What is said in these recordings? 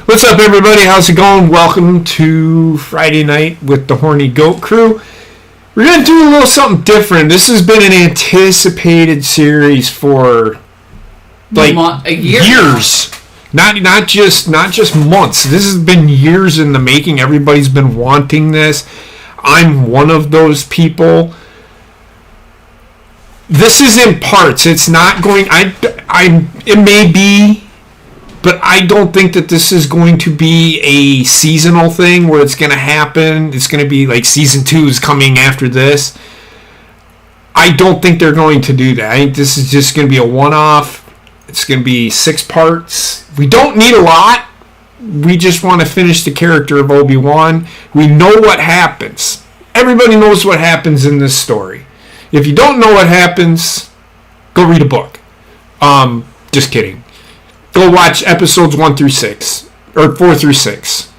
What's up, everybody? How's it going? Welcome to Friday night with the Horny Goat crew. We're going to do a little something different. This has been an anticipated series for years. Not just months. This has been years in the making. Everybody's been wanting this. I'm one of those people. This is in parts. It's not going. It may be. But I don't think that this is going to be a seasonal thing where it's going to happen. It's going to be like season 2 is coming after this. I don't think they're going to do that. I think this is just going to be a one-off. It's going to be 6 parts. We don't need a lot. We just want to finish the character of Obi-Wan. We know what happens. Everybody knows what happens in this story. If you don't know what happens, go read a book. Just kidding. Go watch episodes 1 through 6. Or 4 through 6.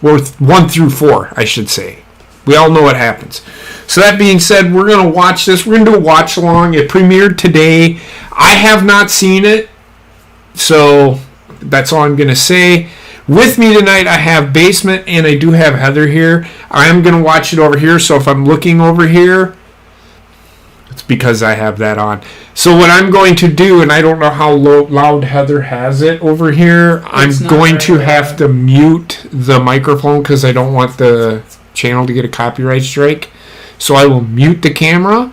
Or 1 through 4, I should say. We all know what happens. So that being said, we're going to watch this. We're going to do a watch along. It premiered today. I have not seen it. So that's all I'm going to say. With me tonight, I have Basement and I do have Heather here. I am going to watch it over here. So if I'm looking over here, it's because I have that on. So what I'm going to do, and I don't know how loud Heather has it over here, I'm going to have to mute the microphone because I don't want the channel to get a copyright strike. So I will mute the camera,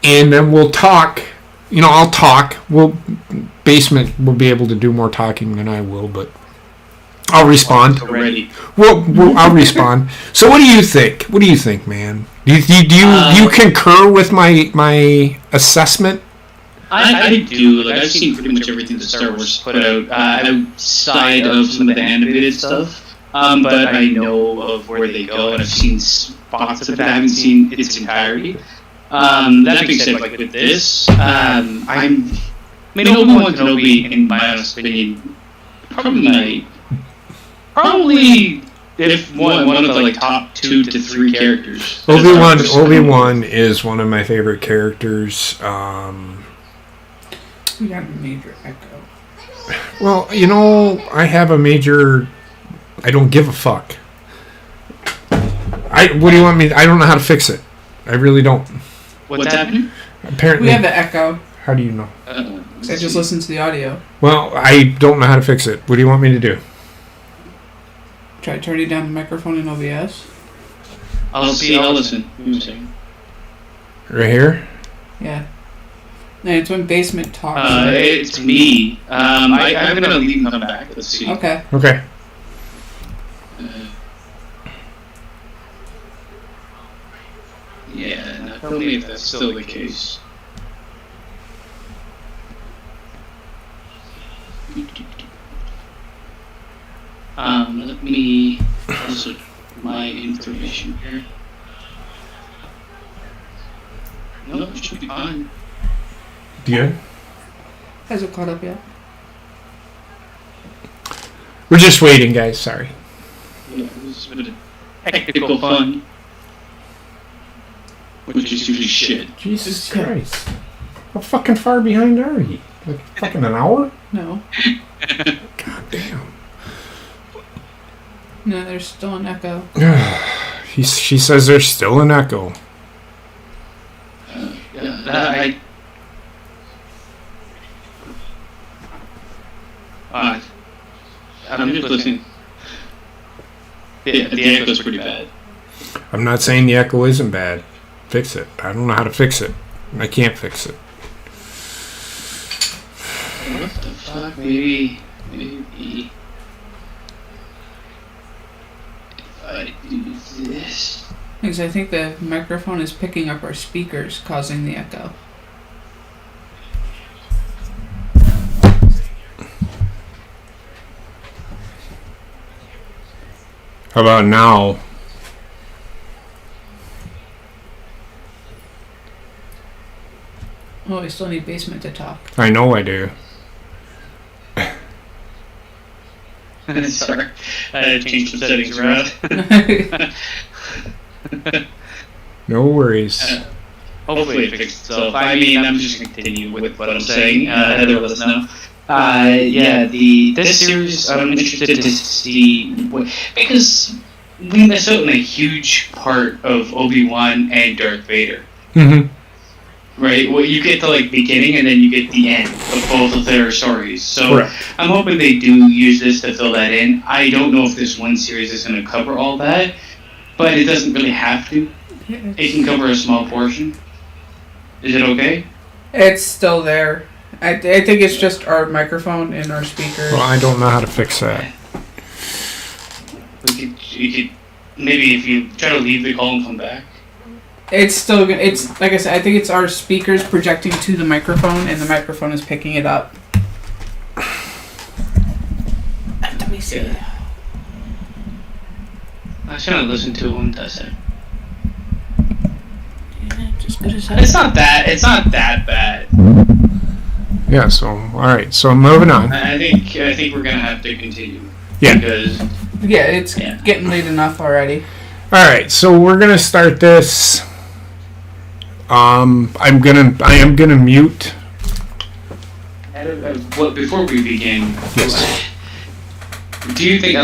and then we'll talk. I'll talk. Basement will be able to do more talking than I will, but I'll respond. Already. I'll respond. So what do you think? What do you think, man? Do you concur with my assessment? I do. I've seen pretty much everything that Star Wars put out outside of some of the animated stuff. But I know of where they go, and I've seen spots of it. I haven't seen its entirety. That being said, with this, Obi-Wan Kenobi, in my honest opinion, probably if one of the top 2 to 3 characters. Obi-Wan is one of my favorite characters. We got a major echo. Well, I have a major. I don't give a fuck. What do you want me? I don't know how to fix it. I really don't. What's happening? Apparently, we have the echo. How do you know? I just listened to the audio. Well, I don't know how to fix it. What do you want me to do? Try turning down the microphone in OBS. I'll listen. Right here? Yeah. No, it's when Basement talks. It's me. I'm going to leave and come back. Let's see. Okay. Yeah, tell me if that's still the case. Let me also my information here. Nope, it should be fine. Good? Hasn't caught up yet. We're just waiting, guys. Sorry. Yeah, this has been a technical fun. Which is usually shit. Jesus Christ. How fucking far behind are you? Like fucking an hour? No. God damn. No, there's still an echo. She says there's still an echo. I'm just listening. The echo's pretty bad. I'm not saying the echo isn't bad. Fix it. I don't know how to fix it. I can't fix it. What the fuck? Maybe if I do this. Because I think the microphone is picking up our speakers, causing the echo. How about now? Oh, we still need Basement to talk. I know I do. Sorry, I had to change some settings around. No worries. Hopefully it fixed itself. I mean, I'm just going to continue with what I'm saying. Heather, let us know. This series I'm interested to see because we miss out on a huge part of Obi-Wan and Darth Vader. Mm-hmm. Right? Well, you get the beginning and then you get the end of both of their stories. So Correct. I'm hoping they do use this to fill that in. I don't know if this one series is going to cover all that, but it doesn't really have to. It can cover a small portion. Is it okay? It's still there. I think it's just our microphone and our speakers. Well, I don't know how to fix that. You could maybe if you try to leave the call and come back. It's still good. It's like I said. I think it's our speakers projecting to the microphone, and the microphone is picking it up. Let me see. I was trying to listen to one test it. Yeah, just good as hell. It's not that bad. Yeah. So all right. So moving on. I think we're gonna have to continue. Yeah. Because It's getting late enough already. All right. So we're gonna start this. I am gonna mute. Before we begin, Yes. do you think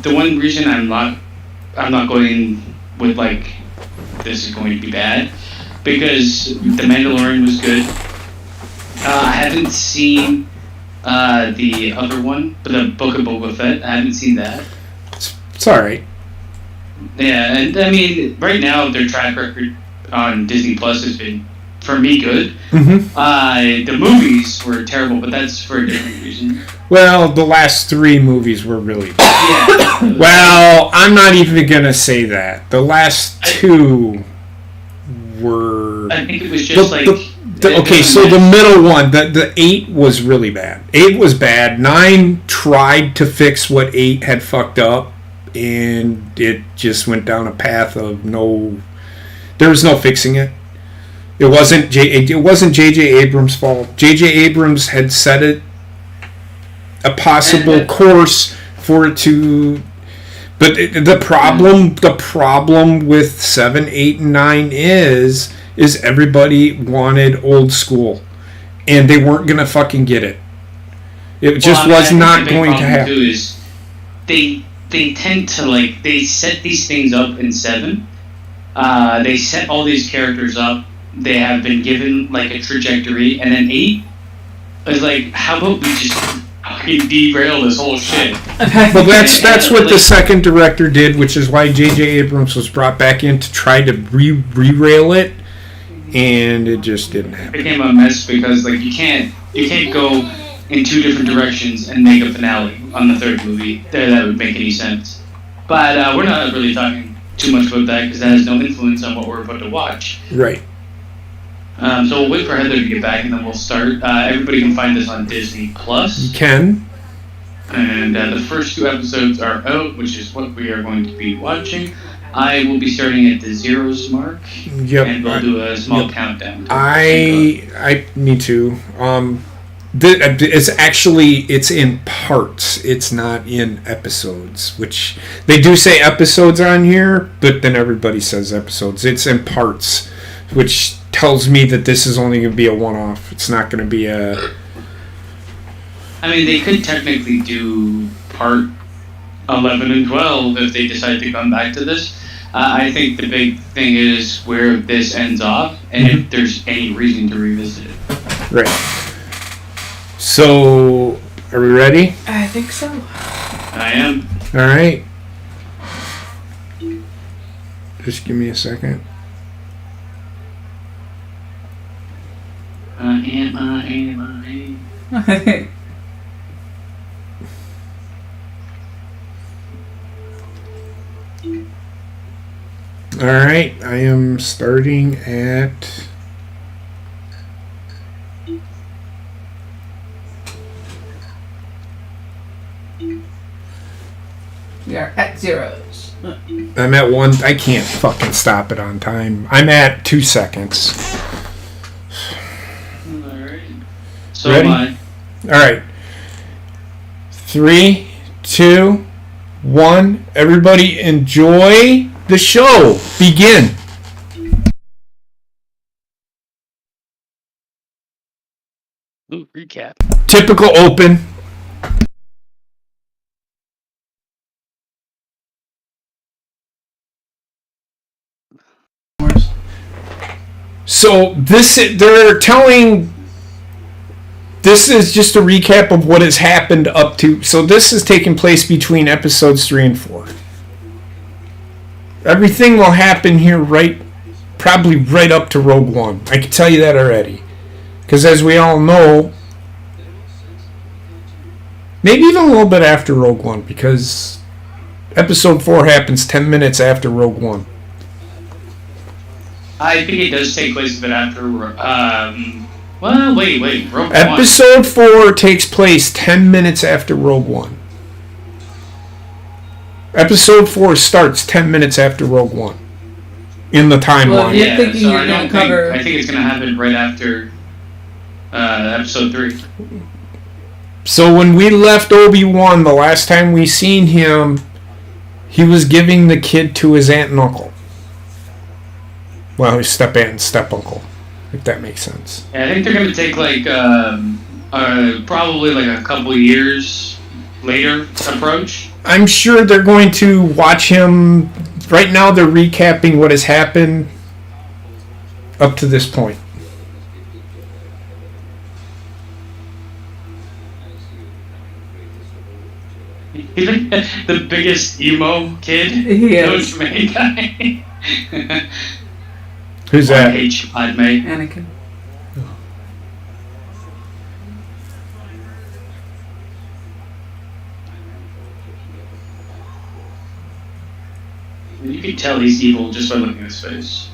the one reason I'm not going with this is going to be bad because The Mandalorian was good. I haven't seen the other one, but the Book of Boba Fett. I haven't seen that. It's all right. Yeah, and I mean, right now their track record on Disney Plus has been, for me, good. Mm-hmm. The movies were terrible, but that's for a different reason. Well, the last 3 movies were really bad. Yeah. Well, I'm not even gonna say that. The last 2 were. I think it was just okay, so the middle one, the 8 was really bad. 8 was bad. 9 tried to fix what 8 had fucked up, and it just went down a path of no. There was no fixing it. It wasn't J.J. Abrams' fault. J.J. Abrams had set it a possible course for it to. But the problem with 7, 8, and 9 is everybody wanted old school, and they weren't gonna fucking get it. It just was not going to happen. Too is they tend to they set these things up in 7. They set all these characters up. They have been given a trajectory, and then 8 is how about we just fucking derail this whole shit? Well, that's what the second director did, which is why J.J. Abrams was brought back in to try to re-rail it, and it just didn't happen. It became a mess because you can't go in 2 different directions and make a finale on the 3rd movie. That would make any sense. But we're not really talking too much about that because that has no influence on what we're about to watch. Right. So we'll wait for Heather to get back and then we'll start. Everybody can find this on Disney Plus. You can. And the first 2 episodes are out, which is what we are going to be watching. I will be starting at the 0s mark. Yep. And we'll do a small countdown. Me too. It's in parts. It's not in episodes, which they do say episodes on here, but then everybody says episodes. It's in parts, which tells me that this is only going to be a one-off. It's not going to be a... I mean, they could technically do part 11 and 12 if they decide to come back to this. I think the big thing is where this ends off, and if there's any reason to revisit it. Right. So, are we ready? I think so. I am. All right. Just give me a second. All right, I am starting at... We are at 0s. I'm at 1. I can't fucking stop it on time. I'm at 2 seconds. Alright. So Ready? am I. Alright. 3, 2, 1. Everybody enjoy the show. Begin. Recap. Typical open. So they're telling. This is just a recap of what has happened up to. So this is taking place between episodes 3 and 4. Everything will happen here probably right up to Rogue One. I can tell you that already. Because as we all know, maybe even a little bit after Rogue One, because episode 4 happens 10 minutes after Rogue One. I think it does take place a bit after. Well, wait. Rogue Episode 4 takes place 10 minutes after Rogue One. Episode 4 starts 10 minutes after Rogue One. In the timeline. Well, you're thinking so you're going to cover... I think it's going to happen right after episode 3. So when we left Obi-Wan, the last time we seen him, he was giving the kid to his aunt and uncle. Well, his step-aunt and step-uncle, if that makes sense. Yeah, I think they're going to take probably a couple years later approach. I'm sure they're going to watch him. Right now they're recapping what has happened up to this point. He's like the biggest emo kid. He is. Guy. Who's that? Padme. Anakin. You can tell he's evil just by looking at his face.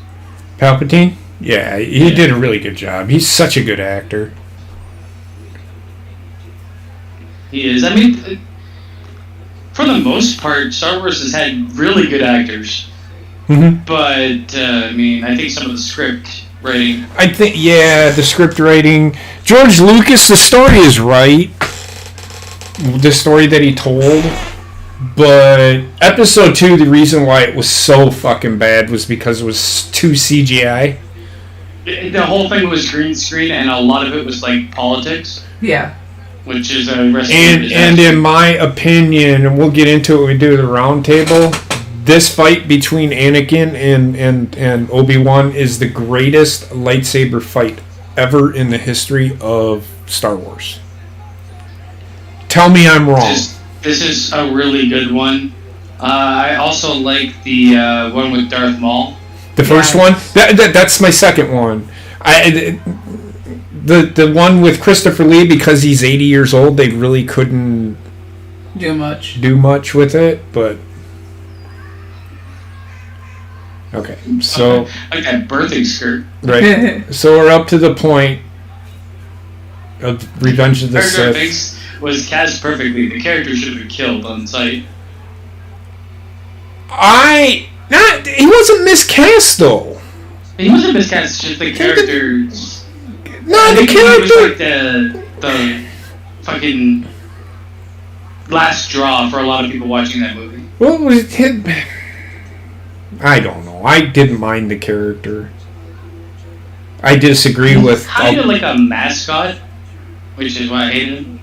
Palpatine? Yeah, he did a really good job. He's such a good actor. He is. I mean, for the most part, Star Wars has had really good actors. Mm-hmm. But, I mean, I think some of the script writing... I think, the script writing. George Lucas, the story is right. The story that he told. But episode 2, the reason why it was so fucking bad was because it was too CGI. The whole thing was green screen, and a lot of it was, politics. Yeah. Which is a recipe. And in my opinion, and we'll get into it when we do the round table, this fight between Anakin and Obi-Wan is the greatest lightsaber fight ever in the history of Star Wars. Tell me I'm wrong. This is a really good one. I also like the one with Darth Maul. The first one? That's my second one. The one with Christopher Lee, because he's 80 years old, they really couldn't do much with it, but... Okay, so... Like that birthing skirt. Right. So we're up to the point of Revenge of the Sith. Was cast perfectly. The character should have been killed on sight. He wasn't miscast though. He wasn't miscast. Just the character. The character. He was like the fucking last straw for a lot of people watching that movie. What was it? I don't know. I didn't mind the character. I disagree with. Kind of like a mascot, which is why I hated him.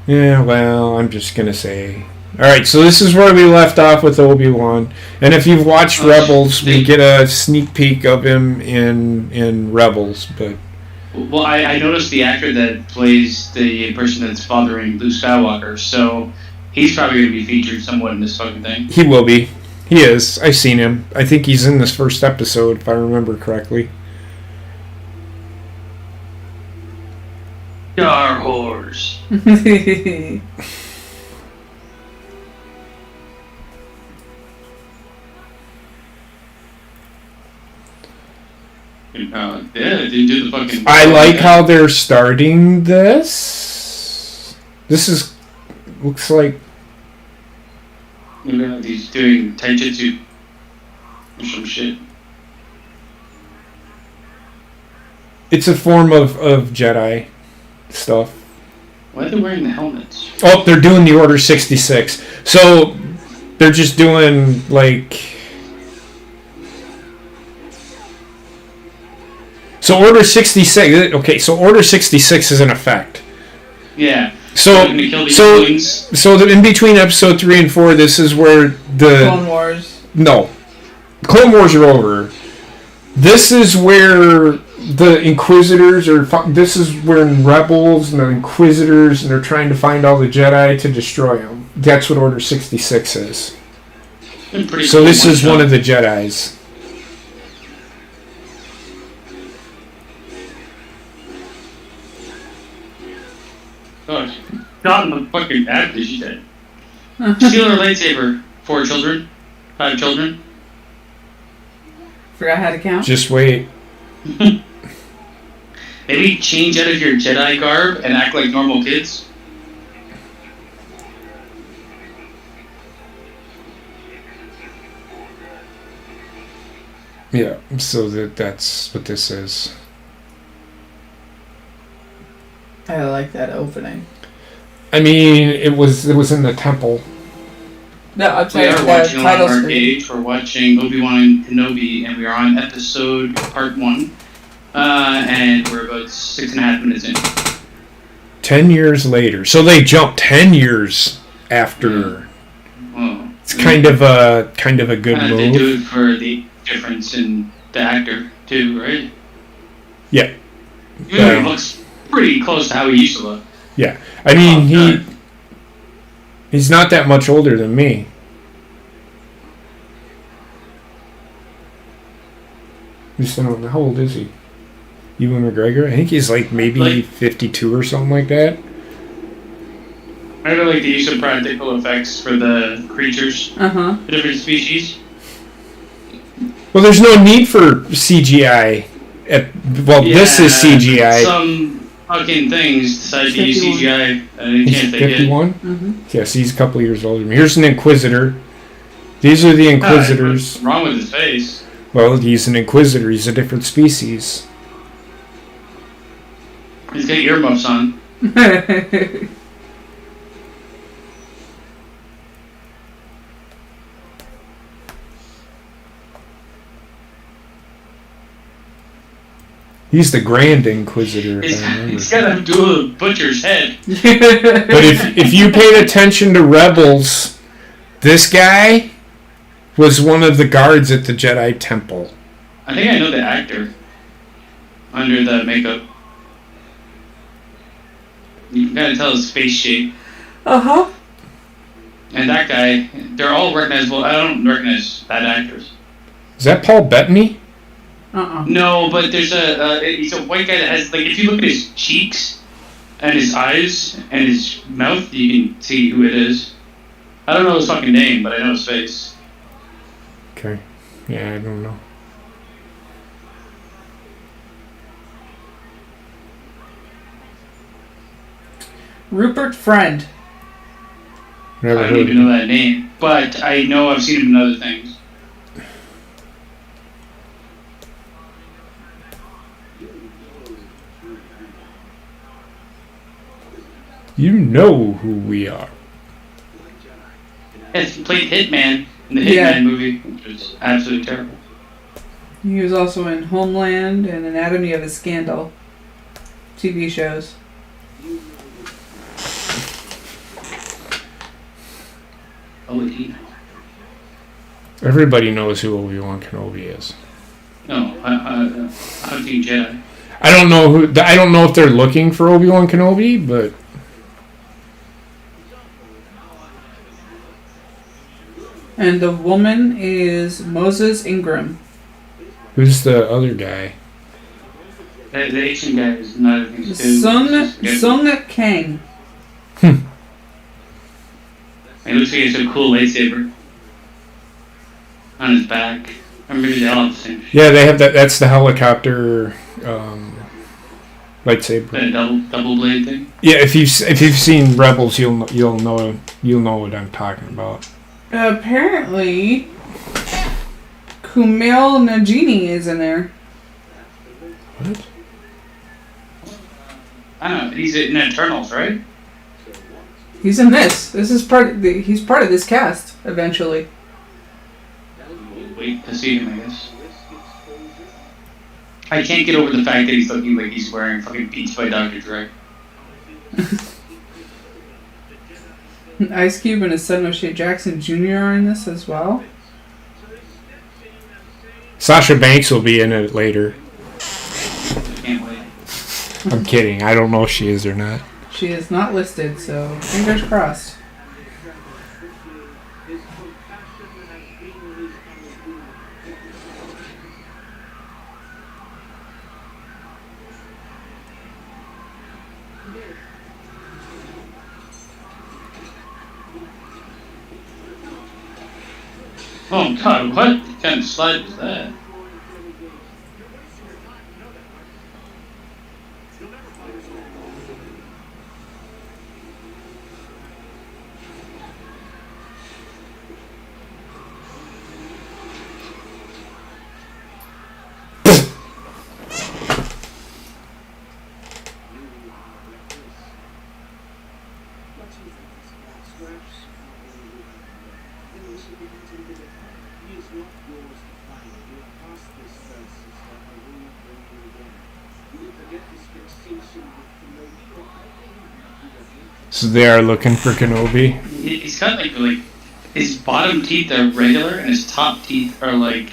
Yeah, well, I'm just gonna say. Alright, so this is where we left off with Obi-Wan. And if you've watched Rebels, we get a sneak peek of him in Rebels, but... Well, I noticed the actor that plays the person that's fathering Luke Skywalker, so he's probably going to be featured somewhat in this fucking thing. He will be. He is. I've seen him. I think he's in this first episode, if I remember correctly. Star Wars. Yeah, they do the fucking... I like how they're starting this. This looks like... You know, he's doing taijutsu or some shit. It's a form of Jedi stuff. Why are they wearing the helmets? Oh, they're doing the Order 66. So, they're just doing, So Order 66. Okay, so Order 66 is in effect. Yeah. So in between episode 3 and 4, this is where the Clone Wars. No, Clone Wars are over. This is where the Inquisitors are. This is where Rebels and the Inquisitors, and they're trying to find all the Jedi to destroy them. That's what Order 66 is. So this is one of the Jedis. Gosh, not in the fucking actor, she said. Steal her lightsaber. 4 children. 5 children. Forgot how to count? Just wait. Maybe change out of your Jedi garb and act like normal kids. Yeah, so that's what this is. I like that opening. I mean, it was in the temple. No, I'm We sorry. are The watching on title our screen. page. We're watching Obi-Wan Kenobi, and we are on episode part 1. And we're about 6.5 minutes in. 10 years later. So they jumped 10 years after. Oh. It's kind of a good They move. do it for the difference in the actor, too, right? Yeah. Even though he looks pretty close to how he used to look. Yeah. I mean, he's not that much older than me. How old is he? Ewan McGregor? I think he's like maybe 52 or something like that. I really like the use of practical effects for the creatures, the different species. Well, there's no need for CGI. This is CGI. Some fucking things decide to use CGI at any chance they get. 51? Yes, he's a couple years older than me. Here's an Inquisitor. These are the Inquisitors. What's wrong with his face? Well, he's an Inquisitor. He's a different species. He's got earmuffs on. He's the Grand Inquisitor. He's got a dual butcher's head. But if you paid attention to Rebels, this guy was one of the guards at the Jedi Temple. I think I know the actor under the makeup. You can kind of tell his face shape. And that guy, they're all recognizable. I don't recognize that actors. Is that Paul Bettany? No, but there's he's a white guy that has, like, if you look at his cheeks and his eyes and his mouth, you can see who it is. I don't know his fucking name, but I know his face. Okay. Yeah, I don't know. Rupert Friend. Never I don't even know that name, but I know I've seen him in other things. You know who we are. Yes, he played Hitman in the Hitman movie, which was absolutely terrible. He was also in Homeland and Anatomy of a Scandal TV shows. Oh, would he know? Everybody knows who Obi-Wan Kenobi is. No, I'm Team Jedi. I don't know who. I don't know if they're looking for Obi-Wan Kenobi, but And the woman is Moses Ingram. who's the other guy? The Asian guy is not a thing too. Sung Kang. It looks like he has a cool lightsaber on his back. Or maybe they all have the same shit. Yeah, they have that. That's the helicopter lightsaber. That double blade thing. Yeah, if you've seen Rebels, you'll know what I'm talking about. Apparently, Kumail Nanjiani is in there. What? I don't know. He's in Eternals, right? He's in this. This is he's part of this cast eventually. We'll wait to see him, I guess. I can't get over the fact that he's looking like he's wearing fucking Beats by Dr. Dre. Ice Cube and his son O'Shea Jackson Jr. are in this as well. Sasha Banks will be in it later. Can't wait. I'm kidding. I don't know if she is or not. She is not listed, so fingers crossed. Oh god, what kind of slide was that? So they are looking for Kenobi. He's got like his bottom teeth are regular and his top teeth are like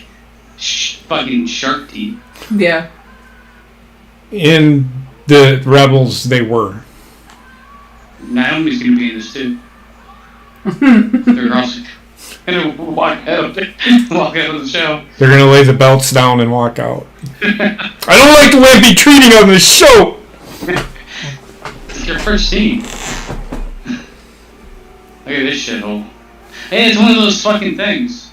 fucking shark teeth. Yeah. In the Rebels, they were. Naomi's gonna be in this too. They're also gonna walk out of the show. They're gonna lay the belts down and walk out. I don't like the way I'm being treated on this show. It's your first scene. Look at this shithole. Hey, it's one of those fucking things.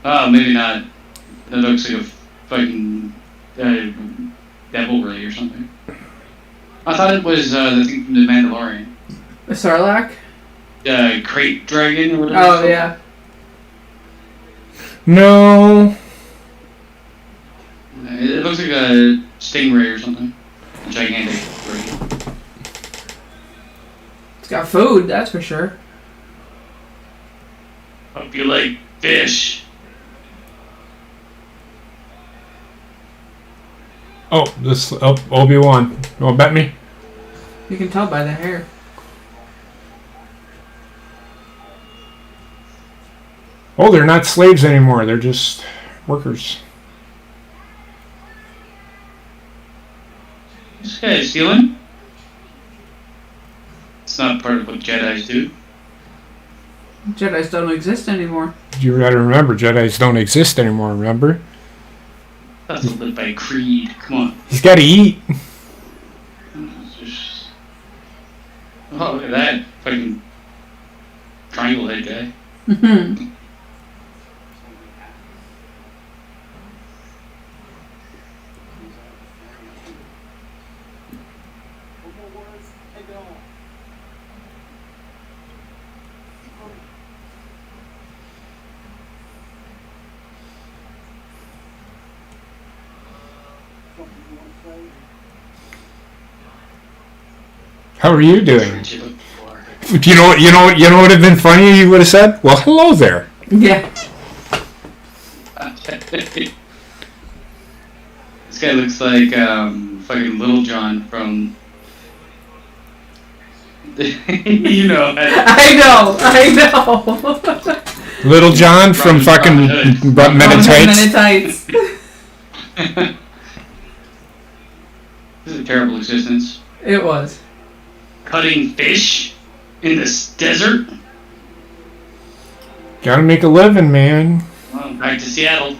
Oh, maybe not. That looks like a fucking devil ray or something. I thought it was the thing from the Mandalorian. A Sarlacc? Crate dragon or whatever. Oh, yeah. No. It looks like a stingray or something. A gigantic ray. It's got food, that's for sure. Hope you like fish. Oh, this Obi-Wan. You want to bet me? You can tell by the hair. Oh, they're not slaves anymore. They're just workers. This guy is stealing? It's not part of what Jedis do. Jedis don't exist anymore. You gotta remember, Jedis don't exist anymore, remember? That's live by creed. Come on. He's gotta eat. Oh, look at that. Fucking triangle head guy. How are you doing? You know what would have been funny? You would have said, "Well, hello there." Yeah. This guy looks like fucking Little John from. You know. I know. Little John from fucking Men in Tights. Tights. This is a terrible existence. It was. Cutting fish in this desert. Gotta make a living, man. Well, back to Seattle.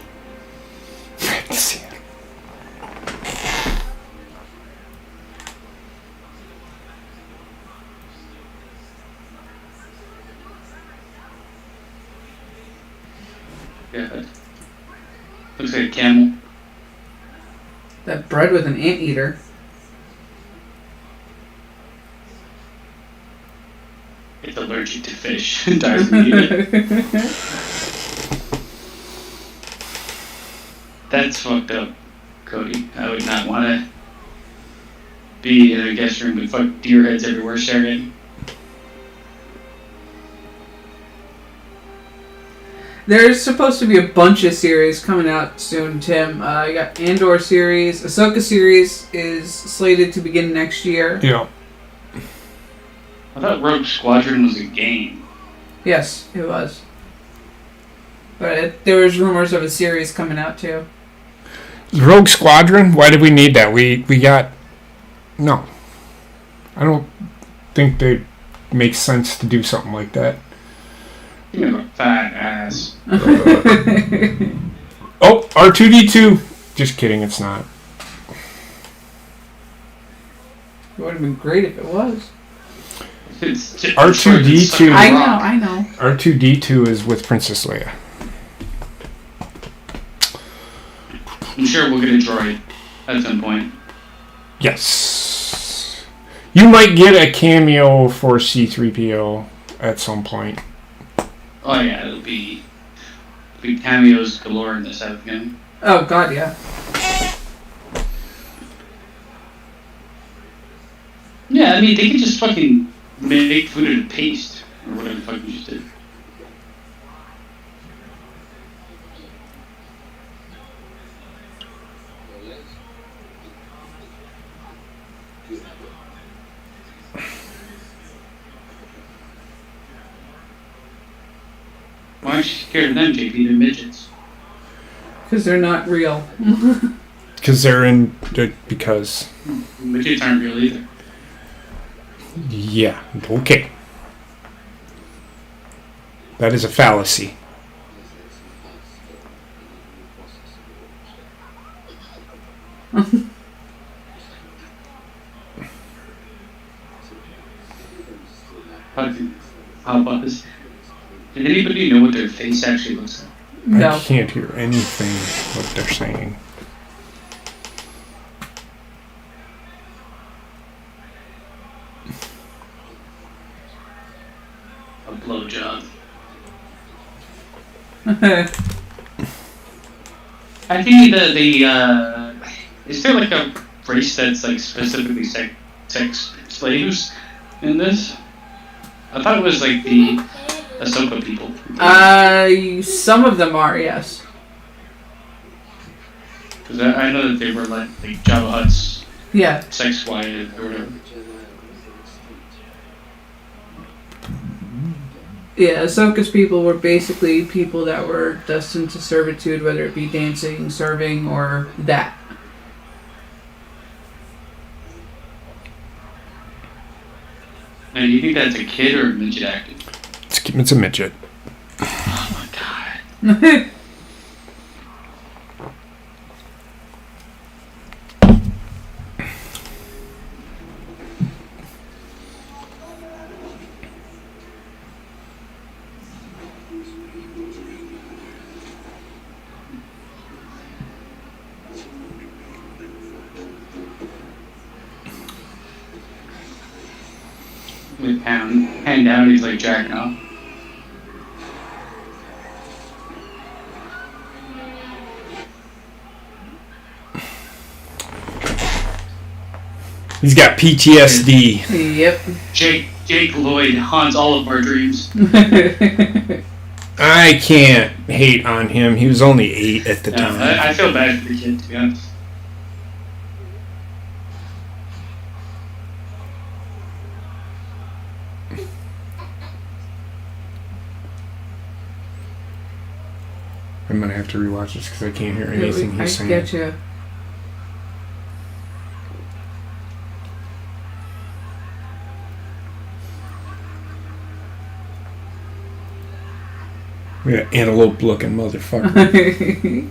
Yeah. Looks like a camel. That bread with an anteater. It's allergic to fish. Darth Vader. That's fucked up, Cody. I would not want to be in a guest room with fuck deer heads everywhere staring. There's supposed to be a bunch of series coming out soon, Tim. You got Andor series. Ahsoka series is slated to begin next year. Yeah. I thought Rogue Squadron was a game. Yes, it was. But there was rumors of a series coming out, too. Rogue Squadron? Why did we need that? We got... No. I don't think they make sense to do something like that. You have a fat ass. Oh, R2-D2. Just kidding, it's not. It would have been great if it was. R2-D2. I know. R2-D2 is with Princess Leia. I'm sure we'll get a droid at some point. Yes. You might get a cameo for C-3PO at some point. Oh yeah, it'll be cameos galore in this game. Oh god, yeah. Yeah, I mean they could just fucking make food in paste or whatever the fuck you just did. Why aren't you scared of them, JP? They're midgets. Because they're not real. Because they're in... Because... Midgets aren't real either. Yeah, okay. That is a fallacy. How about this? Did anybody know what their face actually looks like? No. I can't hear anything what they're saying. A blowjob. I think is there like a race that's like specifically sex slaves in this? I thought it was like the Ahsoka people. Some of them are, yes. Because I know that they were like Jabba Hutt's Yeah. sex wife or whatever. Yeah, Ahsoka's people were basically people that were destined to servitude, whether it be dancing, serving, or that. Now, do you think that's a kid or a midget acting? It's a midget. Oh my god. With hand down, he's like jacking off. He's got PTSD. Yep. Jake Lloyd haunts all of our dreams. I can't hate on him. He was only 8 at the time. I feel bad for the kid, to be honest. I'm gonna have to rewatch this because I can't hear anything he's saying. I get you. Yeah, antelope-looking motherfucker.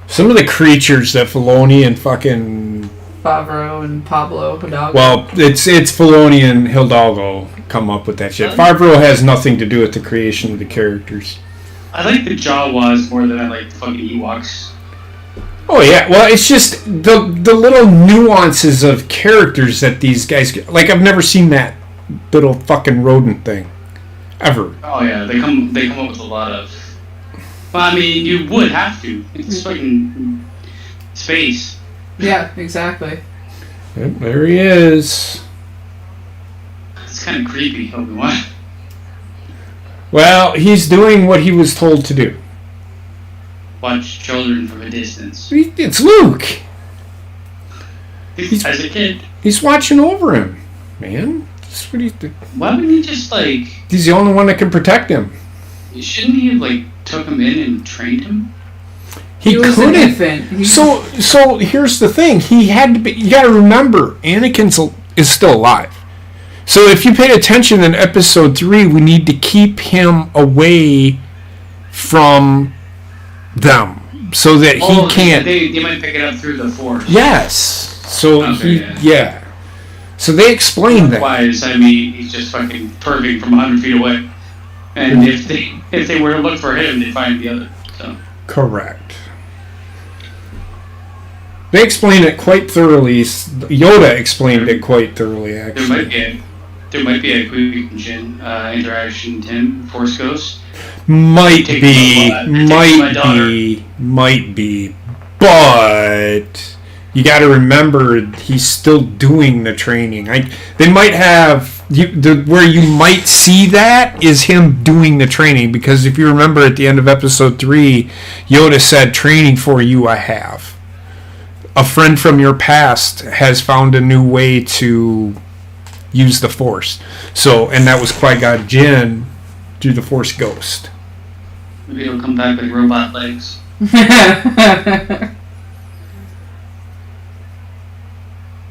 Some of the creatures that Filoni and fucking... Favreau and Pablo Hidalgo. Well, it's Filoni and Hidalgo come up with that shit. Favreau has nothing to do with the creation of the characters. I like the Jawas more than I like the fucking Ewoks. Oh yeah, well it's just the little nuances of characters that these guys... Like, I've never seen that little fucking rodent thing. Ever. Oh yeah, they come up with a lot of... Well, I mean, you would have to. It's fucking space. Yeah, exactly. Yep, there he is. It's kind of creepy, Obi-Wan. Well, he's doing what he was told to do. Watch children from a distance. It's Luke. As a kid. He's watching over him, man. That's what Why wouldn't he just, He's the only one that can protect him. Shouldn't he have, took him in and trained him? He was couldn't. an infant. So here's the thing. He had to be... You gotta remember, Anakin is still alive. So if you paid attention in episode 3, we need to keep him away from them so that he can't... They might pick it up through the Force. Yes. So yeah. So they explained that. Otherwise, he's just fucking perving from 100 feet away. And if they were to look for him, they'd find the other. So. Correct. They explained it quite thoroughly. Yoda explained it quite thoroughly, actually. There might be a Qui-Gon interaction, Tim, Force Ghost. Might be, but you got to remember he's still doing the training. They might have where you might see that is him doing the training, because if you remember at the end of episode 3, Yoda said, "Training for you I have. A friend from your past has found a new way to use the Force." So, and that was Qui-Gon Jinn through the Force Ghost. Maybe he'll come back with robot legs. Well,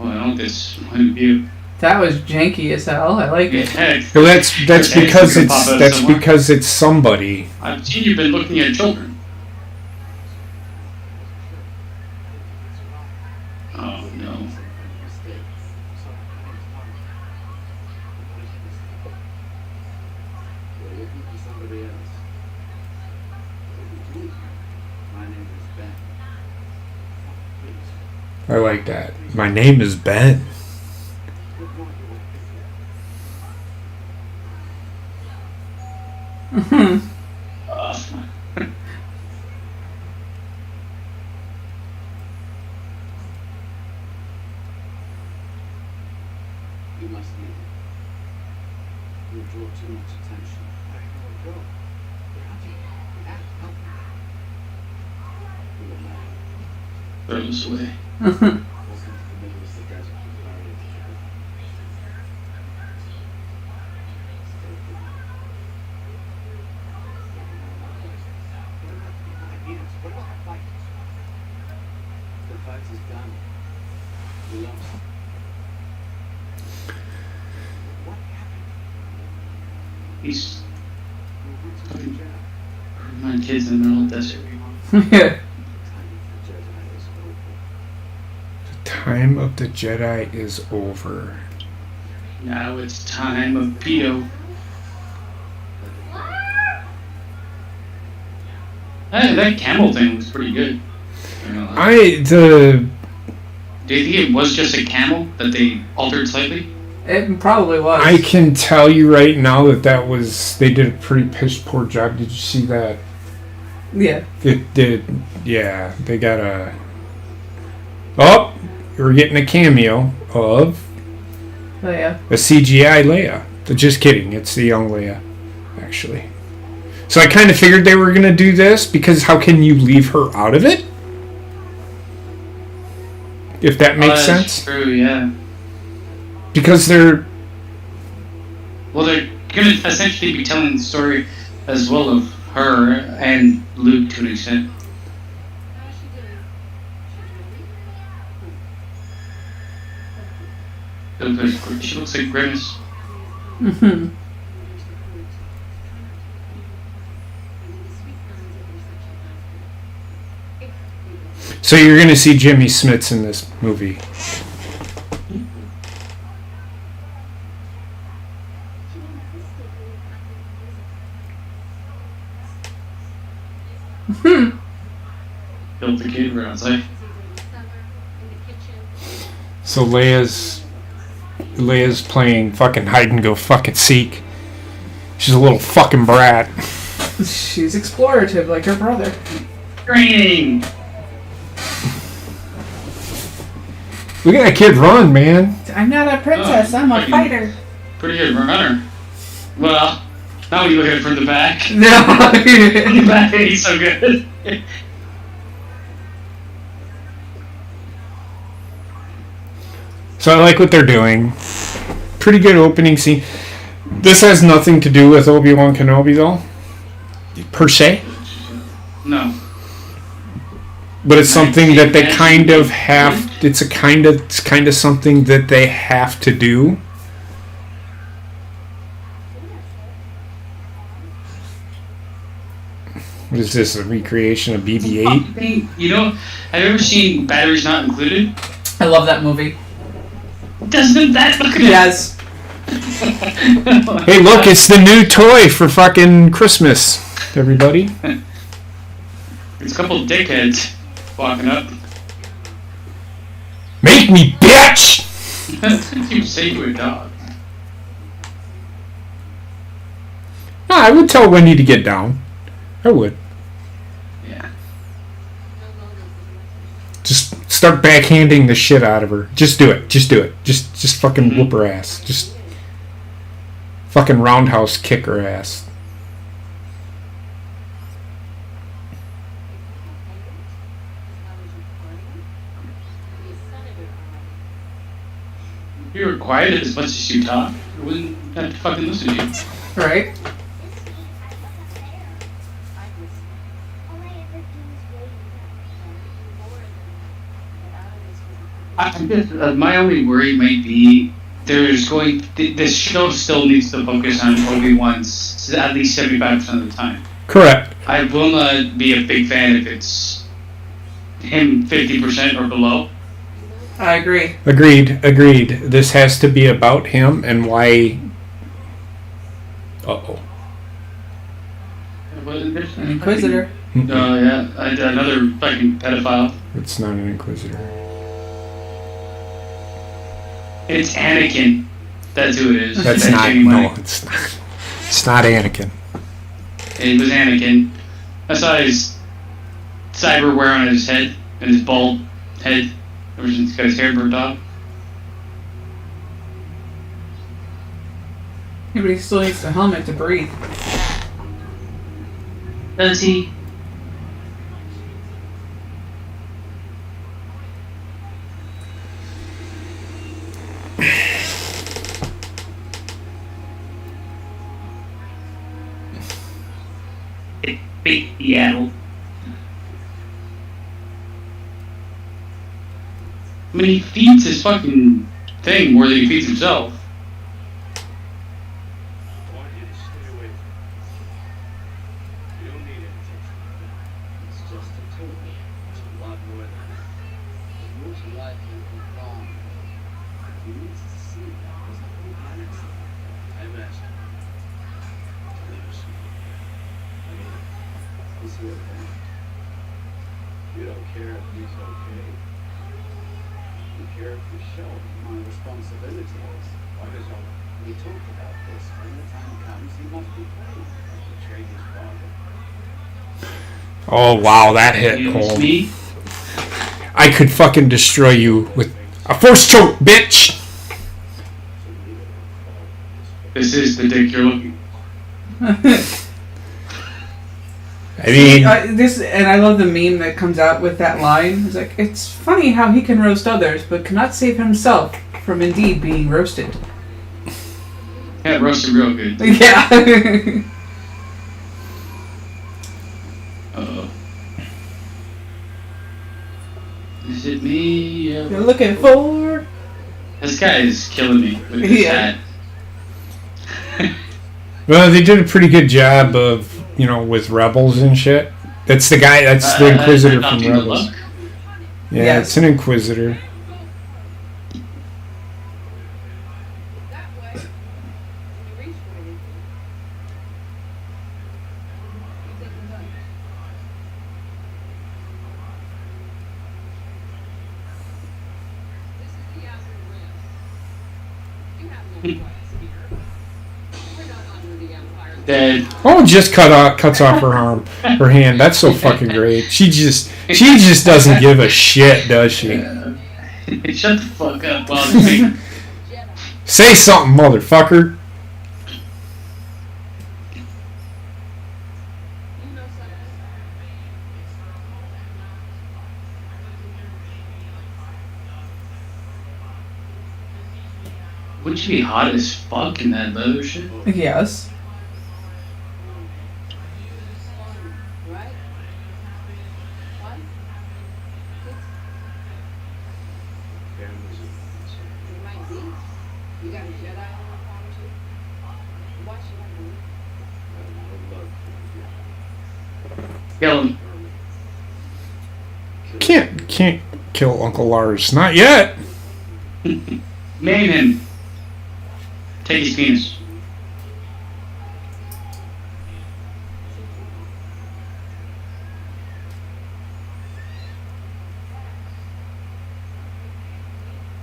I don't this point of view. That was janky as hell. I like it. Well, that's because it's somebody. I've seen you've been looking at children. Oh no. I like that. My name is Ben. You must leave. You draw too much attention. I will go. Throw this away. The fight is done. We lost. What happened? He's fucking my kids in the middle of the desert. Yeah. The time of the Jedi is over. Now it's time of pedo. Hey, that camel thing was pretty good. Do you Do you think it was just a camel that they altered slightly? It probably was. I can tell you right now that was... They did a pretty piss poor job. Did you see that? Yeah. It did. Yeah, they got a... Oh! We're getting a cameo of... Leia. A CGI Leia. Just kidding. It's the young Leia, actually. So I kind of figured they were going to do this, because how can you leave her out of it? If that makes sense. True, yeah. Because they're... Well, they're going to essentially be telling the story as well of her and Luke to an extent. She looks like Grimace. Mm-hmm. So you're going to see Jimmy Smits in this movie. Built the kid right outside. So Leia's playing fucking hide and go fucking seek. She's a little fucking brat. She's explorative like her brother. Training! Look at that kid run, man. I'm not a princess, I'm a fighter. Pretty good runner. Well, Now you look at it from the back. No. From the back, he's so good. So I like what they're doing. Pretty good opening scene. This has nothing to do with Obi-Wan Kenobi, though, per se. No. But it's something that they kind of have. It's kind of something that they have to do. What is this? A recreation of BB-8? You know, have you ever seen Batteries Not Included? I love that movie. Doesn't that look at Yes. Hey, look! It's the new toy for fucking Christmas, everybody. It's a couple of dickheads walking up. Make me, bitch! You say to a dog. No, I would tell Wendy to get down. I would. Yeah. Just start backhanding the shit out of her. Just do it. Just do it. Just fucking whoop her ass. Just fucking roundhouse kick her ass. If you were quiet as much as you talk, I wouldn't have to fucking listen to you. Right. I guess my only worry might be this show still needs to focus on Obi-Wan's at least 75% of the time. Correct. I will not be a big fan if it's him 50% or below. I agree. Agreed. This has to be about him and why. Uh-oh. An Inquisitor. Oh, yeah. Another fucking pedophile. It's not an Inquisitor. It's Anakin. That's who it is. That's not. No, it's not. It's not Anakin. It was Anakin. I saw his cyberware on his head and his bald head. Ever since he's got his hair burnt off. Yeah, but he still needs a helmet to breathe. Does he? Big Seattle. I mean, he feeds his fucking thing more than he feeds himself. I want you to stay away from it. You don't need any attention. It's just a tool. It's a lot more than that. The rules of life will be wrong. He needs to see that. There's a whole galaxy. I've asked him. I'll never see it. I mean, is he okay? You don't care if he's okay. You care if you're showing my responsibility is. What is all? We talked about this. When the time comes, he must be paid. Betrayed his father. Oh wow, that hit It's home. me. I could fucking destroy you with a force choke, bitch. This is the dick you're looking. I mean, I love the meme that comes out with that line. It's like, it's funny how he can roast others, but cannot save himself from indeed being roasted. Yeah, roasted real good. Yeah. Uh-oh. Is it me? You're looking for. This guy is killing me with his Yeah. hat. well, they did a pretty good job of, with Rebels and shit. That's the guy. That's the Inquisitor from adopting the Rebels. look. Yeah, Yes. it's an Inquisitor. Dead. Oh, just cuts off her arm, her hand. That's so fucking great. She just doesn't give a shit, does she? Shut the fuck up while I'm speaking. Say something, motherfucker. Wouldn't she be hot as fuck in that leather shit? Yes. Right? One, six, you might be. You got a Jedi on the phone too? What should I do? Kill him. Can't kill Uncle Lars. Not yet. Maim him. Take his penis.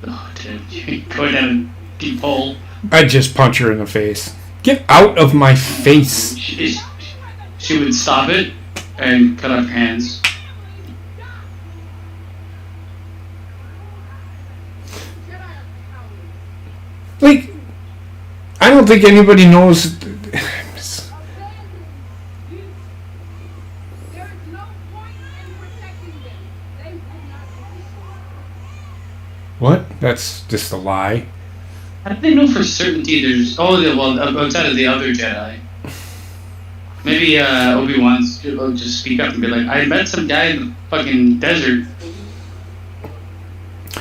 Oh, dude. Go down a deep hole. I'd just punch her in the face. Get out of my face. She would stop it and cut off her hands. Like, I don't think anybody knows. There is no point in protecting them. They will not be destroyed. What? That's just a lie. How do they know for certainty there's... outside of the other Jedi. Maybe Obi-Wan's will just speak up and be like, I met some guy in the fucking desert.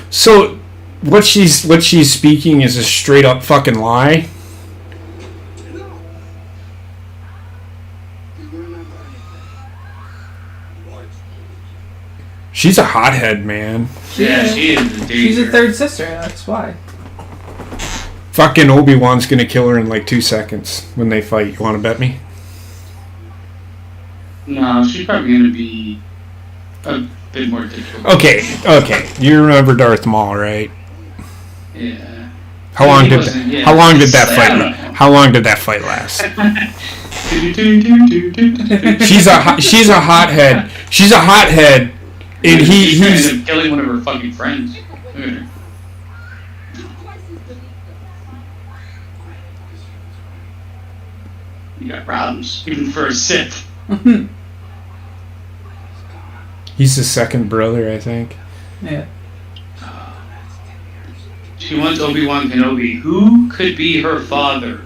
So, what she's speaking is a straight up fucking lie. She's a hothead, man. Yeah, she is a She's a danger. third sister, that's why. Fucking Obi-Wan's gonna kill her in like 2 seconds when they fight. You wanna bet me? No, she's probably gonna be a bit more difficult. Okay. You remember Darth Maul, right? Yeah. How long He did wasn't- yeah. how long did that I fight? don't know. How long did that fight last? She's She's a hothead. She's a hothead, and he's ended up killing one of her fucking friends. Look at her. You got problems, even for a Sith. he's the second brother, I think. Yeah. She wants Obi-Wan Kenobi. Who could be her father?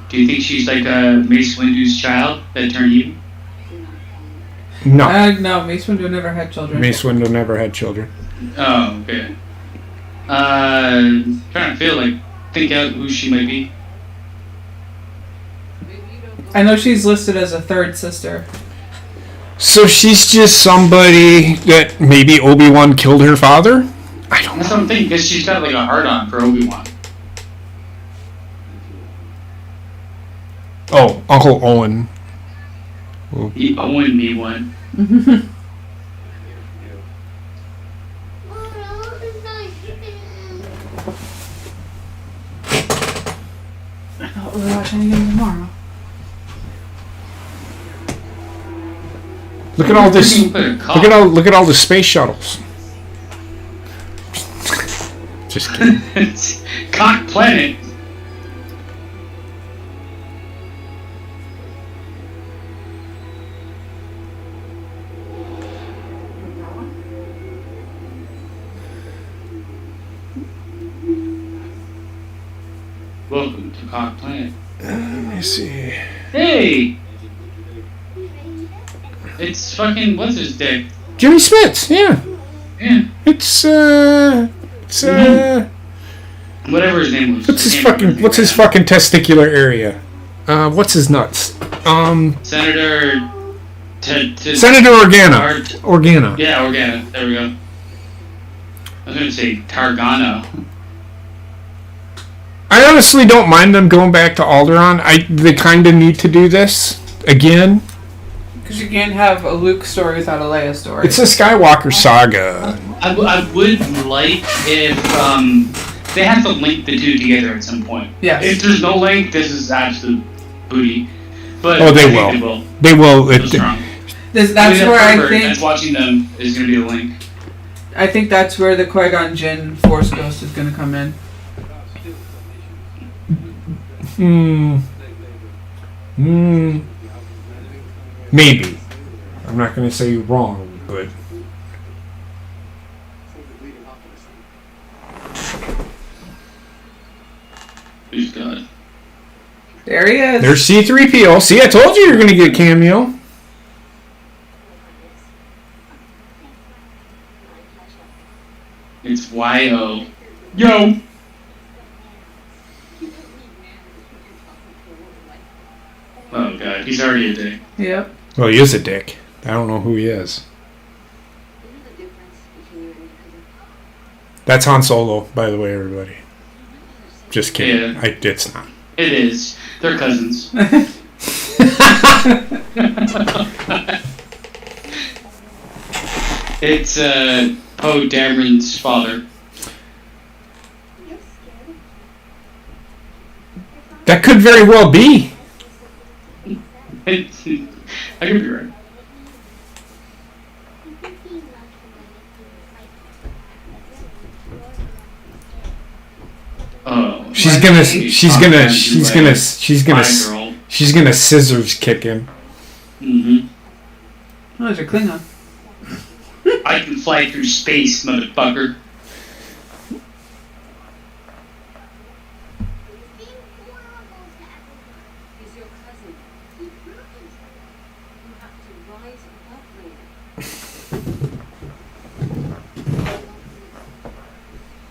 Do you think she's like a Mace Windu's child that turned evil? No, No, Mace Windu never had children. Mace Windu never had children. Oh, okay. Trying to think out who she might be. I know she's listed as a third sister. So she's just somebody that maybe Obi-Wan killed her father? I don't That's know. what I'm thinking, because she's got like a hard-on for Obi-Wan. Oh, Uncle Owen. He owed me one. I thought we were watching again tomorrow. Look at all this. Look Look at all the space shuttles. Just kidding. Cock Planet. Welcome to Cock Planet. Let me see. Hey! It's fucking, what's his dick? Jimmy Smits, yeah. Yeah. It's Whatever his name was. what's his fucking testicular area? What's his nuts? Senator Senator Organa. Organa. Yeah, Organa. There we go. I was gonna say Targana. I honestly don't mind them going back to Alderaan. They kind of need to do this again. Because you can't have a Luke story without a Leia story. It's a Skywalker saga. I would like if they have to link the two together at some point. Yes. If there's no link, this is absolute booty. But Oh, they I think will. They will. Real strong. That's I where I That's think watching them is going to be a link. I think that's where the Qui-Gon Jinn Force Ghost is going to come in. Maybe. I'm not going to say you're wrong, but There he is. There's C-3PO. See, I told you you're going to get a cameo. It's Y-O. Yo! Oh god, he's already a dick. Yep. Well, he is a dick. I don't know who he is. That's Han Solo, by the way, everybody. Just kidding. Yeah. It's not. It is. They're cousins. It's Poe Dameron's father. That could very well be. I could be right. Oh, She's gonna scissors kick him. Mm-hmm. Oh, there's a Klingon. I can fly through space, motherfucker.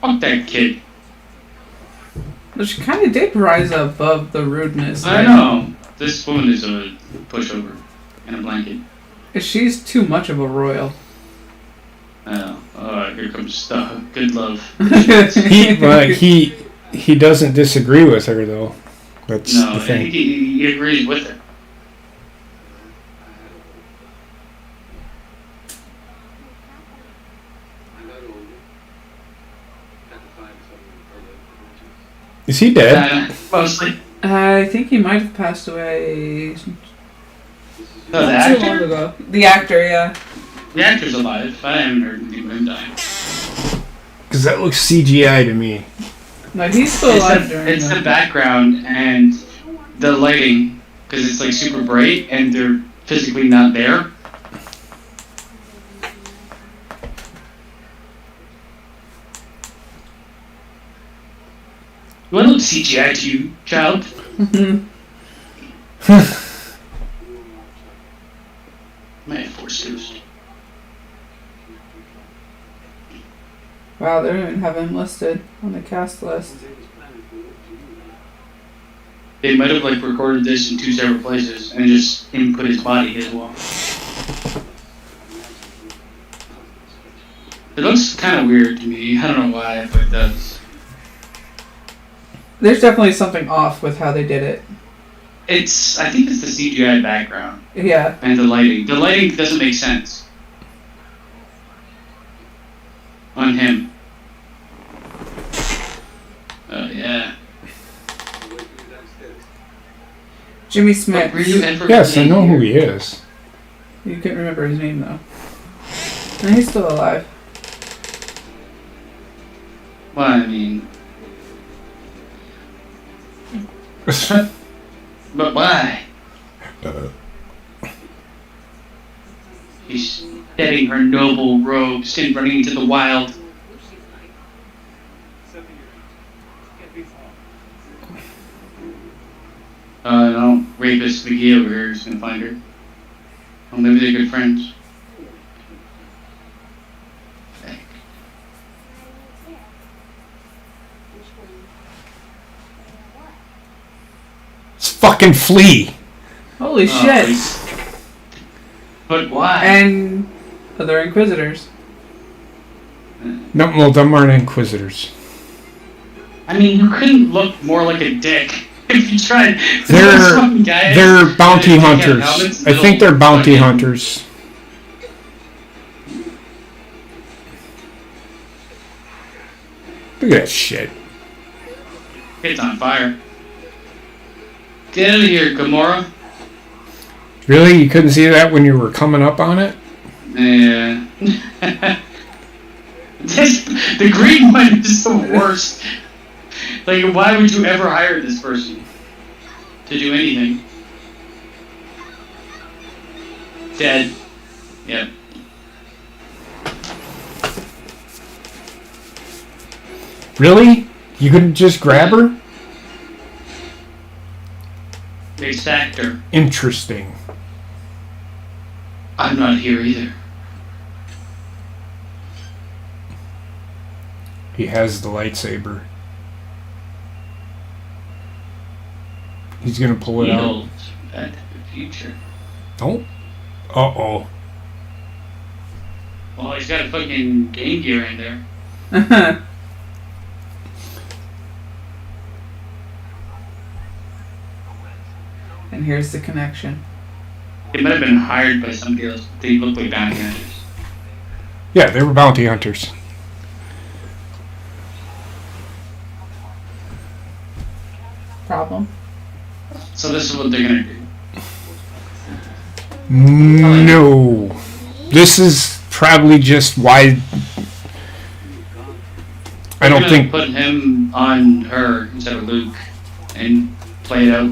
Fuck that kid. Well, she kind of did rise above the rudeness. I know. This woman is a pushover and a blanket. She's too much of a royal. Here comes good love. He doesn't disagree with her though. That's No, the thing. he agrees with her. Is he dead? Mostly. I think he might have passed away No, the not too long actor? ago. The actor, yeah. The actor's alive. I haven't heard anything about him dying. Because that looks CGI to me. No, he's still alive during It's the that. background and the lighting, because it's like super bright and they're physically not there. You want to look CGI to you, child? Man, Force Ghost. Wow, they don't even have him listed on the cast list. They might have like recorded this in two separate places and just input his body as well. It looks kind of weird to me. I don't know why, but it does. There's definitely something off with how they did it. I think it's the CGI background Yeah. and the lighting. The lighting doesn't make sense on him. Oh yeah. Jimmy Smith. Were you ever Yes, I know who he is. You couldn't remember his name though. And he's still alive. Well, I mean, but why? He's shedding her noble robes and running into the wild. No, rapist Vicky over here is gonna find her. Well, maybe they're good friends. It's fucking Flea. Holy Oh, shit. please. But why? And other Inquisitors. No, well, them aren't Inquisitors. I mean, you couldn't look more like a dick if you tried. They're bounty hunters. I think they're bounty hunters. Look at that shit. It's on fire. Get out of here, Gamora. Really? You couldn't see that when you were coming up on it? Yeah. The green one is the worst. Like, why would you ever hire this person to do anything? Dead. Yep. Really? You couldn't just grab her? Next actor. Interesting. I'm not here either. He has the lightsaber. He's gonna pull it out. Healed. Back to the Future. Oh. Uh-oh. Well, he's got a fucking Game Gear in there. And here's the connection. He might have been hired by somebody else. They look like bounty hunters. Yeah, they were bounty hunters. Problem. So this is what they're gonna do. No. This is probably just why... I don't They're think... gonna put him on her instead of Luke and play it out.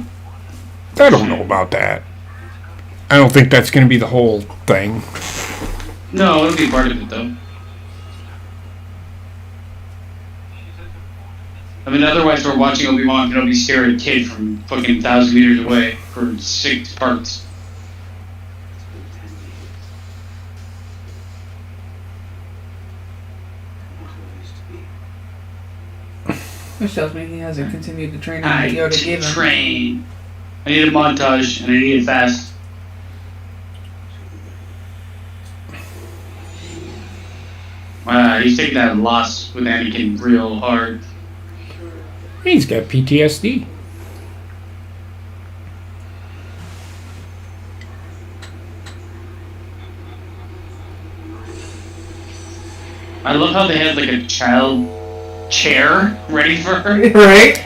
I don't know about that. I don't think that's going to be the whole thing. No, it'll be part of it though. I mean, otherwise we're watching Obi-Wan Kenobi stare at a kid from fucking 1,000 meters away for 6 parts. Which tells me he hasn't continued the training I that Yoda gave him. train. I need a montage and I need it fast. Wow, he's taking that loss with Anakin real hard. He's got PTSD. I love how they had like a child chair ready for her. Right?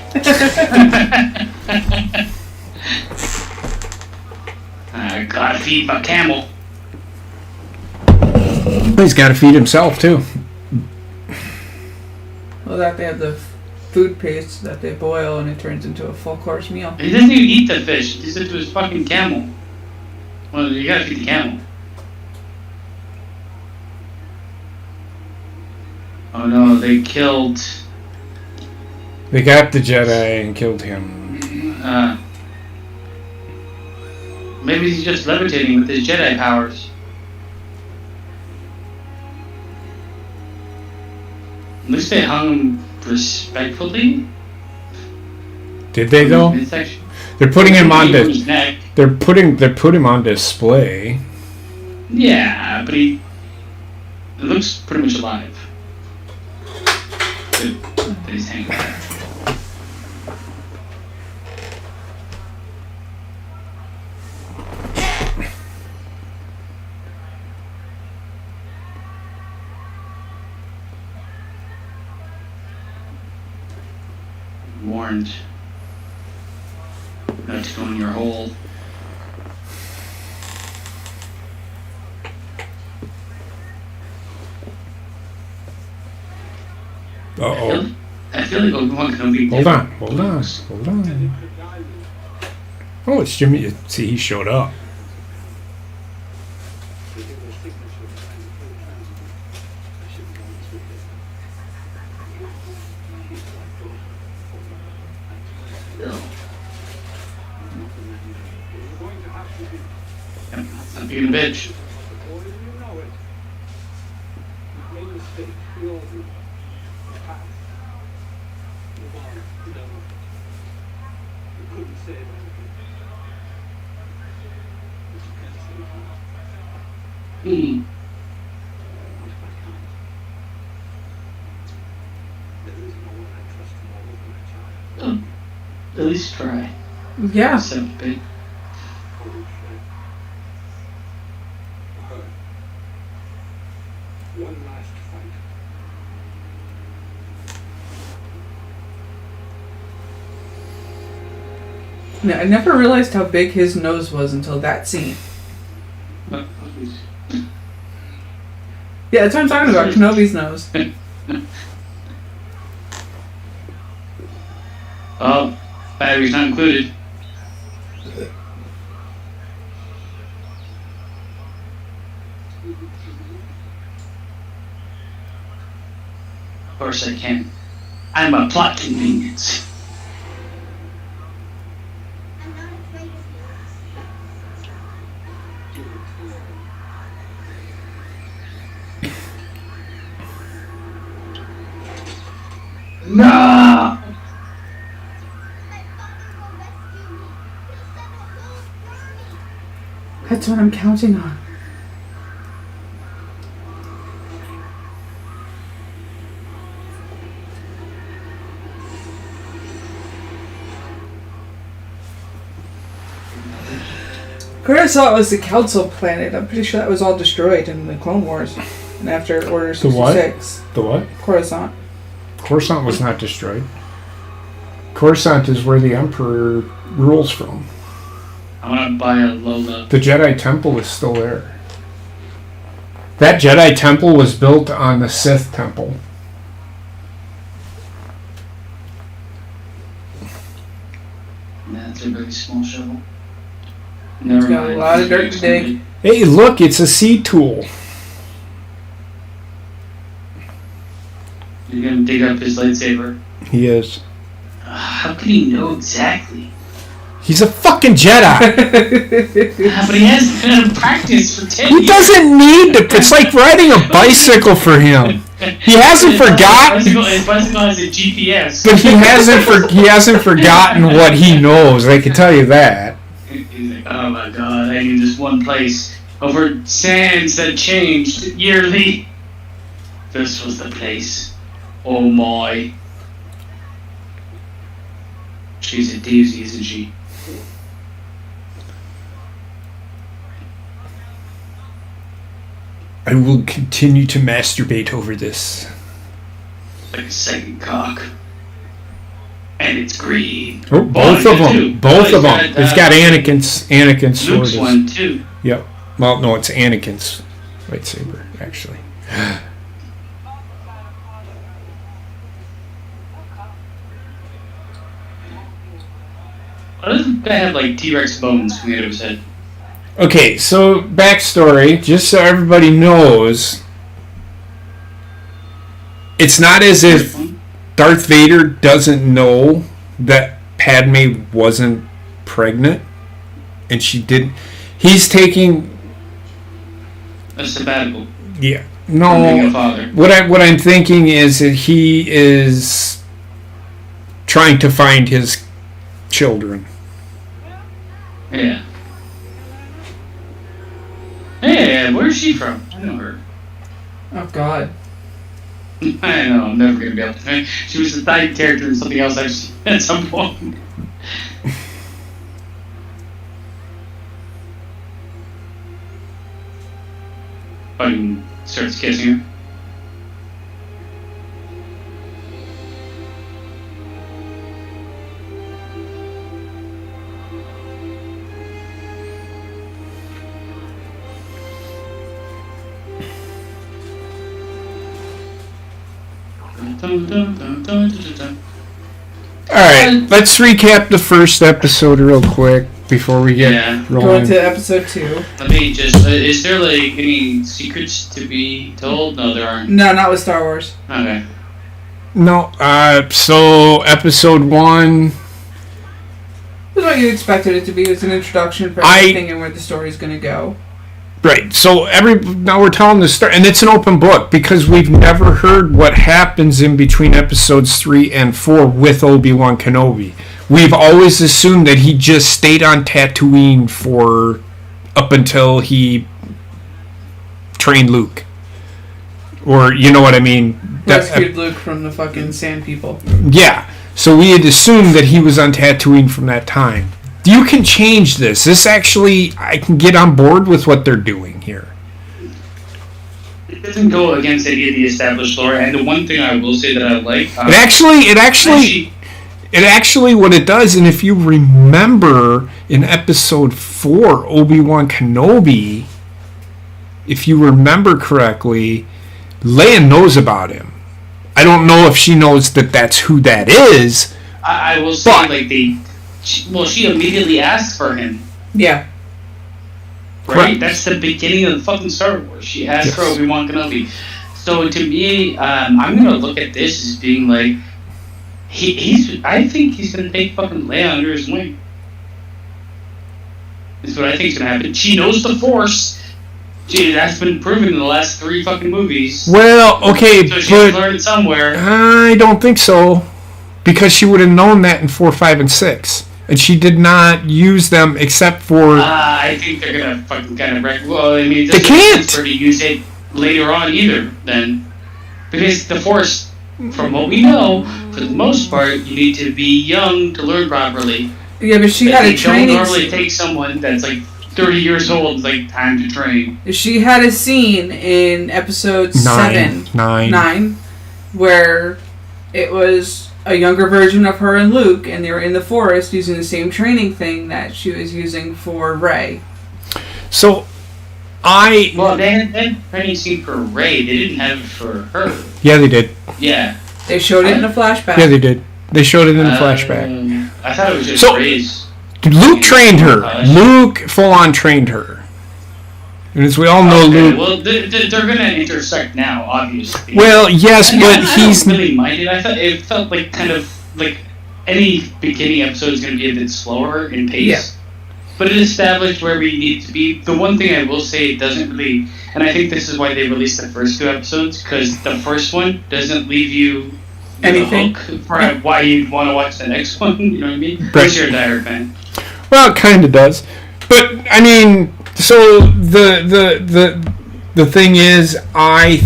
I gotta feed my camel. He's got to feed himself, too. Well, that they have the food paste that they boil and it turns into a full course meal. He doesn't even eat the fish. He said to his fucking camel. Well, you gotta feed the camel. Oh no, they killed. They got the Jedi and killed him. Maybe he's just levitating with his Jedi powers. At least they hung him respectfully. Did they though? Midsection. They're putting him on From his neck. They put him on display. Yeah, but it looks pretty much alive. Good that he's hanging there. Warned not to go in your hole. Uh-oh. I feel like Obi-Wan Kenobi. Hold on. Oh, it's Jimmy. See, he showed up. I'm being a bitch. Before you know it, you've made a mistake. We all do. Past. Move on. You know. You couldn't save anything. But you can save me. What if I can't? There is no one I trust more than my child. At least try. Yeah. Son of a bitch. Holy shit. Her. One last fight. No, I never realized how big his nose was until that scene. Yeah, that's what I'm talking about. Kenobi's nose. Oh, batteries not included. Of course I can. I'm a plot convenience. I'm not afraid of No! That's what I'm counting on. Chris thought it was the Council planet. I'm pretty sure that was all destroyed in the Clone Wars. And after Order The what? 66. The what? Coruscant. Coruscant was not destroyed. Coruscant is where the Emperor rules from. I want to buy a Lola. The Jedi Temple is still there. That Jedi Temple was built on the Sith Temple. That's a really small shovel. It's Never got a mind. lot of dirt to dig. Hey, look, it's a seed tool. You're gonna dig up his lightsaber. He is. How could he know exactly? He's a fucking Jedi. But he hasn't been in practice for 10 He years. doesn't need to. It's like riding a bicycle for him. He hasn't forgotten. His bicycle has a GPS. But he hasn't forgotten what he knows. I can tell you that. He's like, oh my god, I need this one place over sands that changed yearly. This was the place. Oh my. She's a doozy, isn't she? I will continue to masturbate over this. Like a second cock. And it's green. Oh, both of them. Both of them. It's got Anakin's Luke's sword. one too. Yep. Well, no, it's Anakin's lightsaber, actually. Why doesn't that have like T-Rex bones coming out of his head? Okay, so backstory, just so everybody knows, it's not as if Darth Vader doesn't know that Padme wasn't pregnant, and she didn't. He's taking. A sabbatical. Yeah. From being No. a father. What I'm thinking is that he is trying to find his children. Yeah. Hey, where's she from? I know her. Oh god. I know, I'm never gonna be able to. She was a side character in something else I've seen at some point. Fucking starts kissing her. Dun, dun, dun, dun, dun, dun, dun. Alright, let's recap the first episode real quick before we get Yeah. Going rolling. to episode 2. Let me just. Is there like any secrets to be told? No, there aren't. No, not with Star Wars. Okay. No, so episode 1, It was what you expected it to be. It was an introduction for everything and where the story's going to go. right, so now we're telling the story, and it's an open book, because we've never heard what happens in between episodes 3 and 4 with Obi-Wan Kenobi. We've always assumed that he just stayed on Tatooine for up until he trained Luke. Or, you know what I mean? Rescued Luke from the fucking sand people. Yeah. So we had assumed that he was on Tatooine from that time. You can change this. This actually, I can get on board with what they're doing here. It doesn't go against any of the established lore, and the one thing I will say that I like. It actually, what it does, and if you remember in episode 4, Obi-Wan Kenobi, if you remember correctly, Leia knows about him. I don't know if she knows that that's who that is. I will say, But- like, she immediately asked for him. Yeah. Right? Correct. That's the beginning of the fucking Star Wars. She asked for Yes. Obi-Wan Kenobi. So to me, I'm gonna look at this as being like, I think he's gonna take fucking Leia under his wing. Is what I think is going to happen. She knows the Force. That's been proven in the last 3 fucking movies. Well, okay, so she's but learned somewhere. I don't think so, because she would have known that in 4, 5, and 6, and she did not use them except for. I think they're going to fucking kind of wreck. Well, I mean, they can't. For her to use it later on either. Then, because the Force, from what we know, for the most part, you need to be young to learn properly. Yeah, but she had a training. Don't normally take someone that's like 30 years old, like, time to train. She had a scene in episode 9 where it was a younger version of her and Luke, and they were in the forest using the same training thing that she was using for Rey. So, Well, they had training scene for Rey. They didn't have it for her. Yeah, they did. Yeah. They showed it in a flashback. Yeah, they did. They showed it in a flashback. I thought it was just Rey's. Luke trained her. Luke full-on trained her. And as we all know, Luke... Well, they're going to intersect now, obviously. Well, yes, but he's... I don't really mind it. I thought it felt like kind of like any beginning episode is going to be a bit slower in pace. Yeah. But it established where we need to be. The one thing I will say, it doesn't really... And I think this is why they released the first 2 episodes, because the first one doesn't leave you... anything for why you want to watch the next one, you know what I mean? Right. Unless you're a diehard fan. Well, it kind of does. But, I mean, so the thing is, I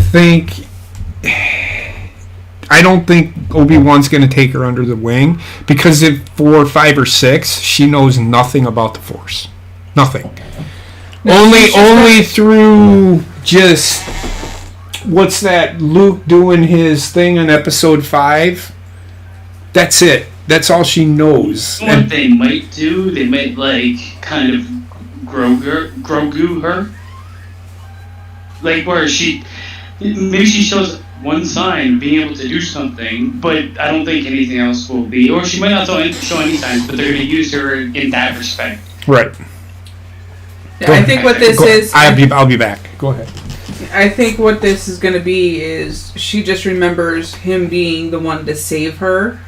don't think Obi-Wan's going to take her under the wing, because if 4, 5, or 6, she knows nothing about the Force. Nothing. Only through just... What's that? Luke doing his thing in episode 5? That's it. That's all she knows. What they might do, they might like kind of Grogu her, like where maybe she shows one sign of being able to do something, but I don't think anything else will be, or she might not show any signs, but they're going to use her in that respect. Right. Yeah, I think what this is... I'll be back. Go ahead. I think what this is going to be is she just remembers him being the one to save her.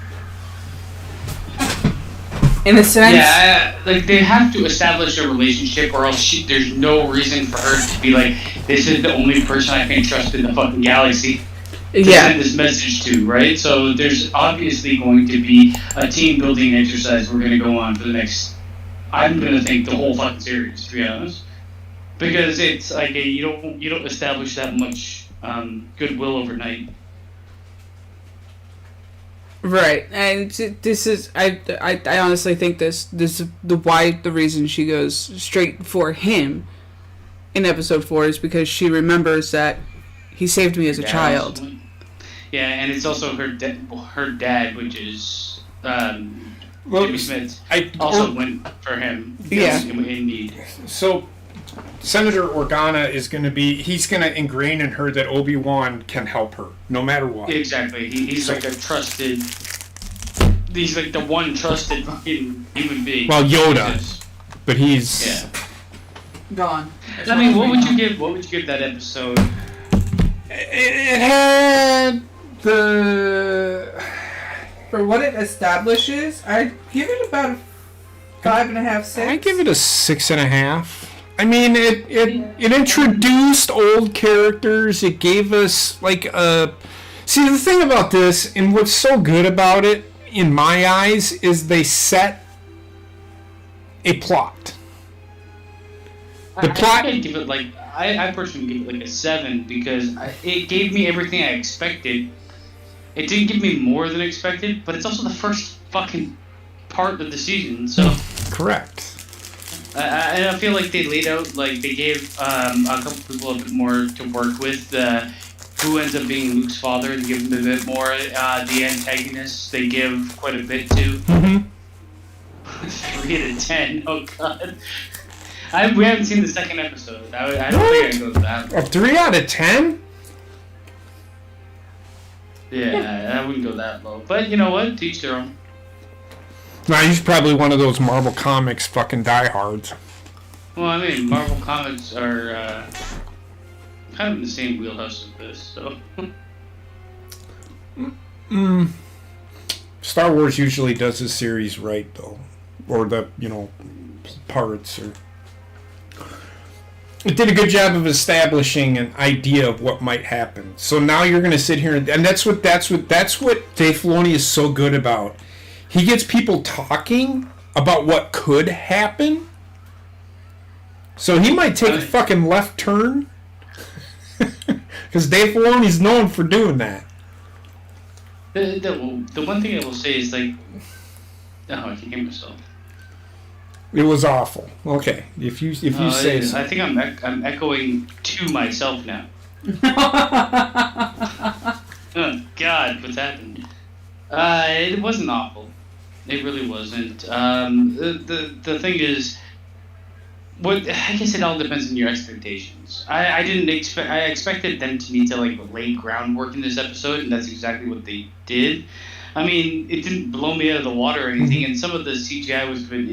In a sense. Yeah, like they have to establish a relationship, or else there's no reason for her to be like, this is the only person I can trust in the fucking galaxy to send this message to, right? So there's obviously going to be a team building exercise we're going to go on for the next, I'm going to think, the whole fucking series, to be honest. Because it's like you don't establish that much goodwill overnight. Right, and this is I honestly think this is the reason she goes straight for him in episode 4 is because she remembers that he saved me as a child. Yeah, and it's also her dad, which is Jimmy Smith, also went for him. Yeah, in need. So Senator Organa is going to he's going to ingrain in her that Obi-Wan can help her, no matter what. Exactly. He's like he's like the one trusted fucking human being. Well, Yoda. But he's... gone. I mean, what would you give that episode? It had the... For what it establishes, I'd give it about 5.5, 6. I give it a 6.5. I mean, it introduced old characters. It gave us like a... See, the thing about this, and what's so good about it, in my eyes, is they set a plot. The plot... I give it like... I personally give it like a 7 because it gave me everything I expected. It didn't give me more than expected, but it's also the first fucking part of the season, so... Correct. And I feel like they laid out, like, they gave a couple people a bit more to work with. Who ends up being Luke's father, and give them a bit more. The antagonists, they give quite a bit to. Mm-hmm. 3 out of 10. Oh, God. We haven't seen the second episode. I don't think I'd go with that. A 3 out of 10? Yeah, I wouldn't go that low. But you know what? Teach their own. No, he's probably one of those Marvel Comics fucking diehards. Well, I mean, Marvel Comics are kind of in the same wheelhouse as this, so... Star Wars usually does his series right, though. Or the, parts. Or it did a good job of establishing an idea of what might happen. So now you're going to sit here and that's what Dave Filoni is so good about. He gets people talking about what could happen. So he might take a fucking left turn. Because Dave Filoni's known for doing that. The one thing I will say is like, I can hear myself. It was awful. Okay, if you say so. I think I'm echoing to myself now. Oh God, what's happened? It wasn't awful. It really wasn't. The thing is, I guess it all depends on your expectations. I expected them to need to like lay groundwork in this episode, and that's exactly what they did. I mean, it didn't blow me out of the water or anything, and some of the CGI was a bit,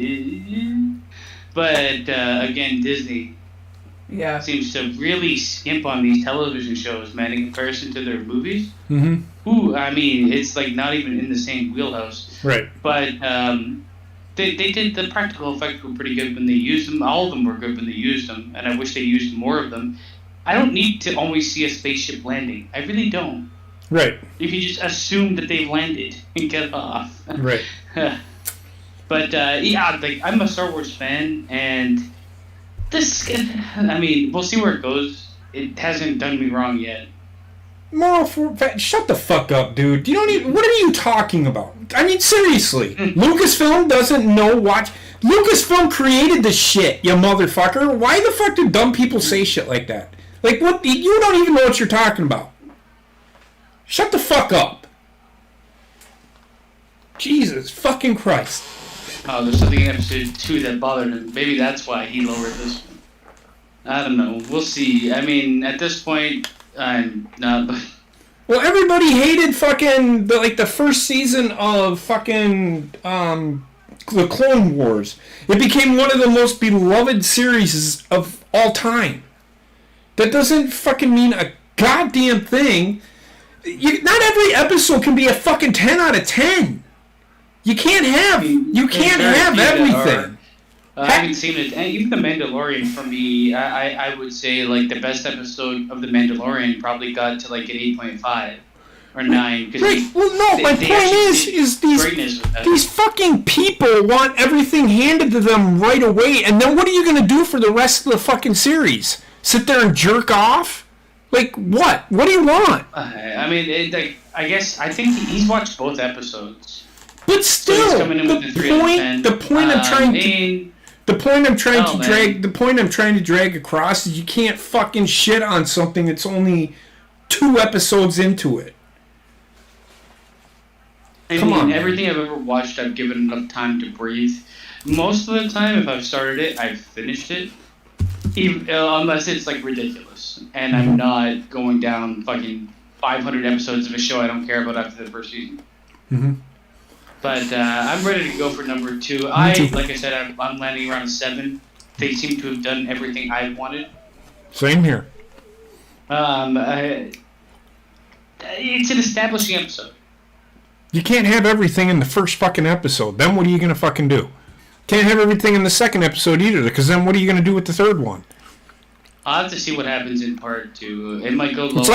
but again, Disney seems to really skimp on these television shows, man, in comparison to their movies. Mm-hmm. Ooh, I mean, it's like not even in the same wheelhouse. Right. But they did, the practical effects were pretty good when they used them. All of them were good when they used them, and I wish they used more of them. I don't need to always see a spaceship landing. I really don't. Right. You can just assume that they've landed and get off. Right. But like I'm a Star Wars fan, and this, I mean, we'll see where it goes. It hasn't done me wrong yet. Shut the fuck up, dude. You don't even. What are you talking about? I mean, seriously. Lucasfilm doesn't know watch. Lucasfilm created the shit, you motherfucker. Why the fuck do dumb people say shit like that? Like, what? You don't even know what you're talking about. Shut the fuck up. Jesus fucking Christ. Oh, there's something in episode 2 that bothered him. Maybe that's why he lowered this one. I don't know. We'll see. I mean, at this point, I'm not... Well, everybody hated fucking, the first season of fucking, the Clone Wars. It became one of the most beloved series of all time. That doesn't fucking mean a goddamn thing. Not every episode can be a fucking 10 out of 10. You can't have everything. I haven't seen it. And even The Mandalorian, for me, I would say like the best episode of The Mandalorian probably got to like an 8.5 or 9. Right. Well, no, my point is these fucking people want everything handed to them right away, and then what are you going to do for the rest of the fucking series? Sit there and jerk off? Like, what? What do you want? I mean, I guess, I think he's watched both episodes. But still, so the point I'm trying to drag across is you can't fucking shit on something that's only 2 episodes into it. Come on, everything I've ever watched, I've given enough time to breathe. Most of the time, if I've started it, I've finished it. Even, unless it's like ridiculous, and I'm not going down fucking 500 episodes of a show I don't care about after the first season. Mm-hmm. But I'm ready to go for number 2. Like I said, I'm landing around a 7. They seem to have done everything I wanted. Same here. It's an establishing episode. You can't have everything in the first fucking episode. Then what are you gonna fucking do? Can't have everything in the second episode either, because then what are you going to do with the third one? I'll have to see what happens in part 2. It might go low. It's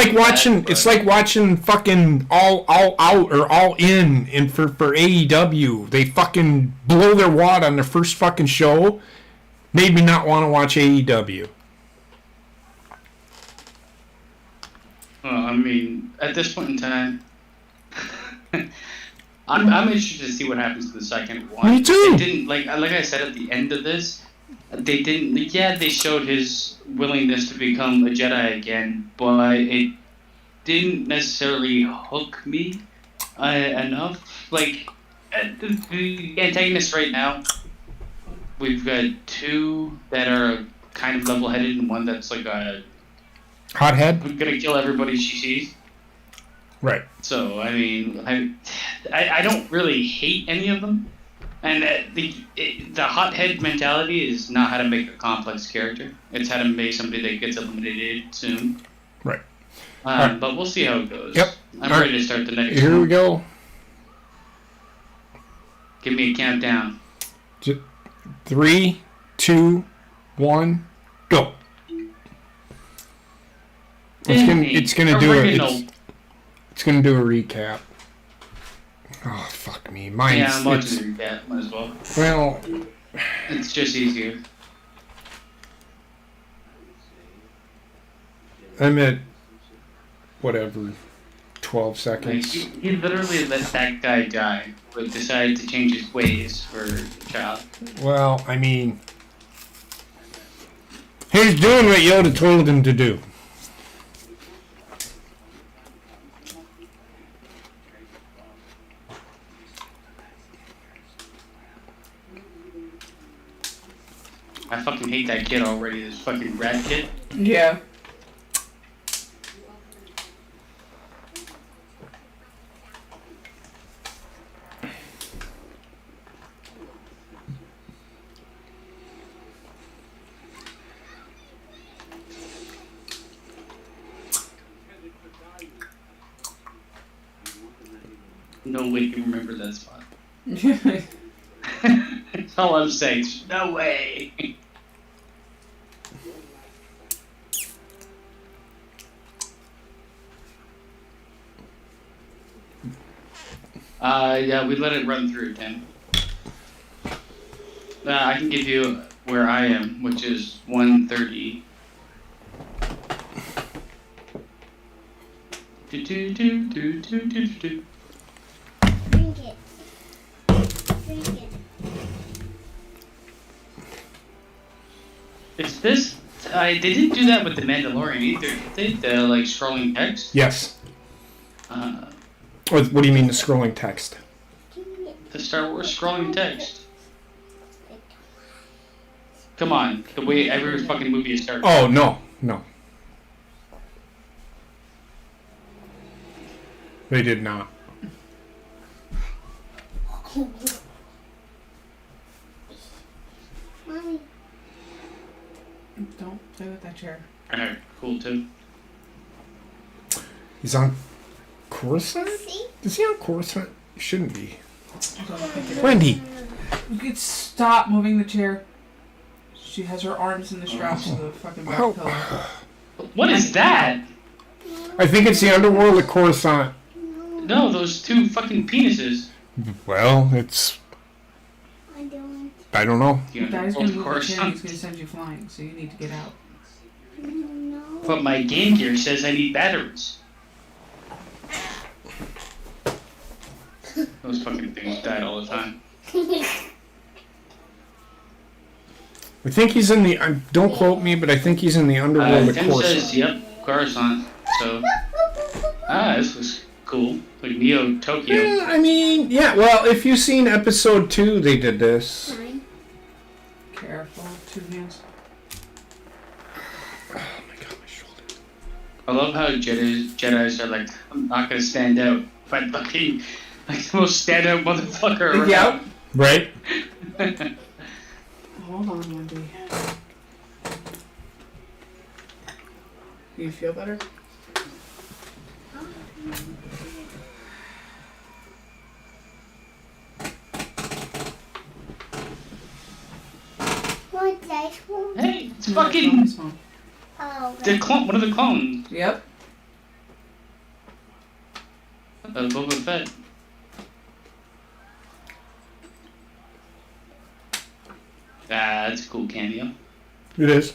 like watching fucking All Out or All In for AEW. They fucking blow their wad on their first fucking show. Made me not want to watch AEW. Well, I mean, at this point in time, I'm interested to see what happens to the second one. Me too. They didn't like I said at the end of this. They didn't. Yeah, they showed his willingness to become a Jedi again, but it didn't necessarily hook me enough. Like the antagonists right now, we've got 2 that are kind of level-headed and one that's like a hothead. Gonna kill everybody she sees. Right. So, I mean, I don't really hate any of them. And the hothead mentality is not how to make a complex character. It's how to make somebody that gets eliminated soon. Right. But we'll see how it goes. Yep. I'm ready to start the next one. Here we go. Give me a countdown. 3, 2, 1, go. It's gonna do original. it's gonna do a recap. Oh fuck me, mine. Yeah, I'm watching the recap. Might as well. Well, It's just easier. I'm at whatever 12 Like, seconds. he literally let that guy die, but decided to change his ways for the child. Well, I mean, he's doing what Yoda told him to do. I fucking hate that kid already, this fucking rat kid. Yeah. No way you remember that spot. That's all I'm saying. No way. Yeah, we let it run through, Tim. I can give you where I am, which is 130. Do do do do do do do. Drink it. Drink it. Is this? They didn't do that with the Mandalorian either, did they? The like scrolling text. Yes. What do you mean the scrolling text? The Star Wars scrolling text. Come on, the way every fucking movie is started. Oh, no. They did not. Mommy. Don't play with that chair. Alright, cool too. He's on Coruscant? See? Is he on Coruscant? He shouldn't be. Don't pick it up. Wendy! You could stop moving the chair. She has her arms in the straps of the fucking back How- pillow. What is that? I think it's the underworld of Coruscant. No, those two fucking penises. Well, it's... I don't. I don't know. You The guy's know, gonna of move the course. chair and he's gonna send you flying, so you need to get out. No. But my Game Gear says I need batteries. Those fucking things died all the time. I think he's in the... don't quote me, but I think he's in the underworld of Tim Coruscant. says, yep, Coruscant. So, this was cool. Like Neo Tokyo. Yeah, I mean, yeah, well, if you've seen episode 2, they did this. Fine. Careful, 2 hands. Oh my god, my shoulder. I love how Jedi's are like, I'm not gonna stand out. But fucking, like the most standout motherfucker around. Yep. Right? Hold on, Wendy. Do you feel better? What's that one? Hey, it's No, fucking it's fine. Oh, the clone. One of the clones. Yep. Boba Fett. That's a cool cameo. It is.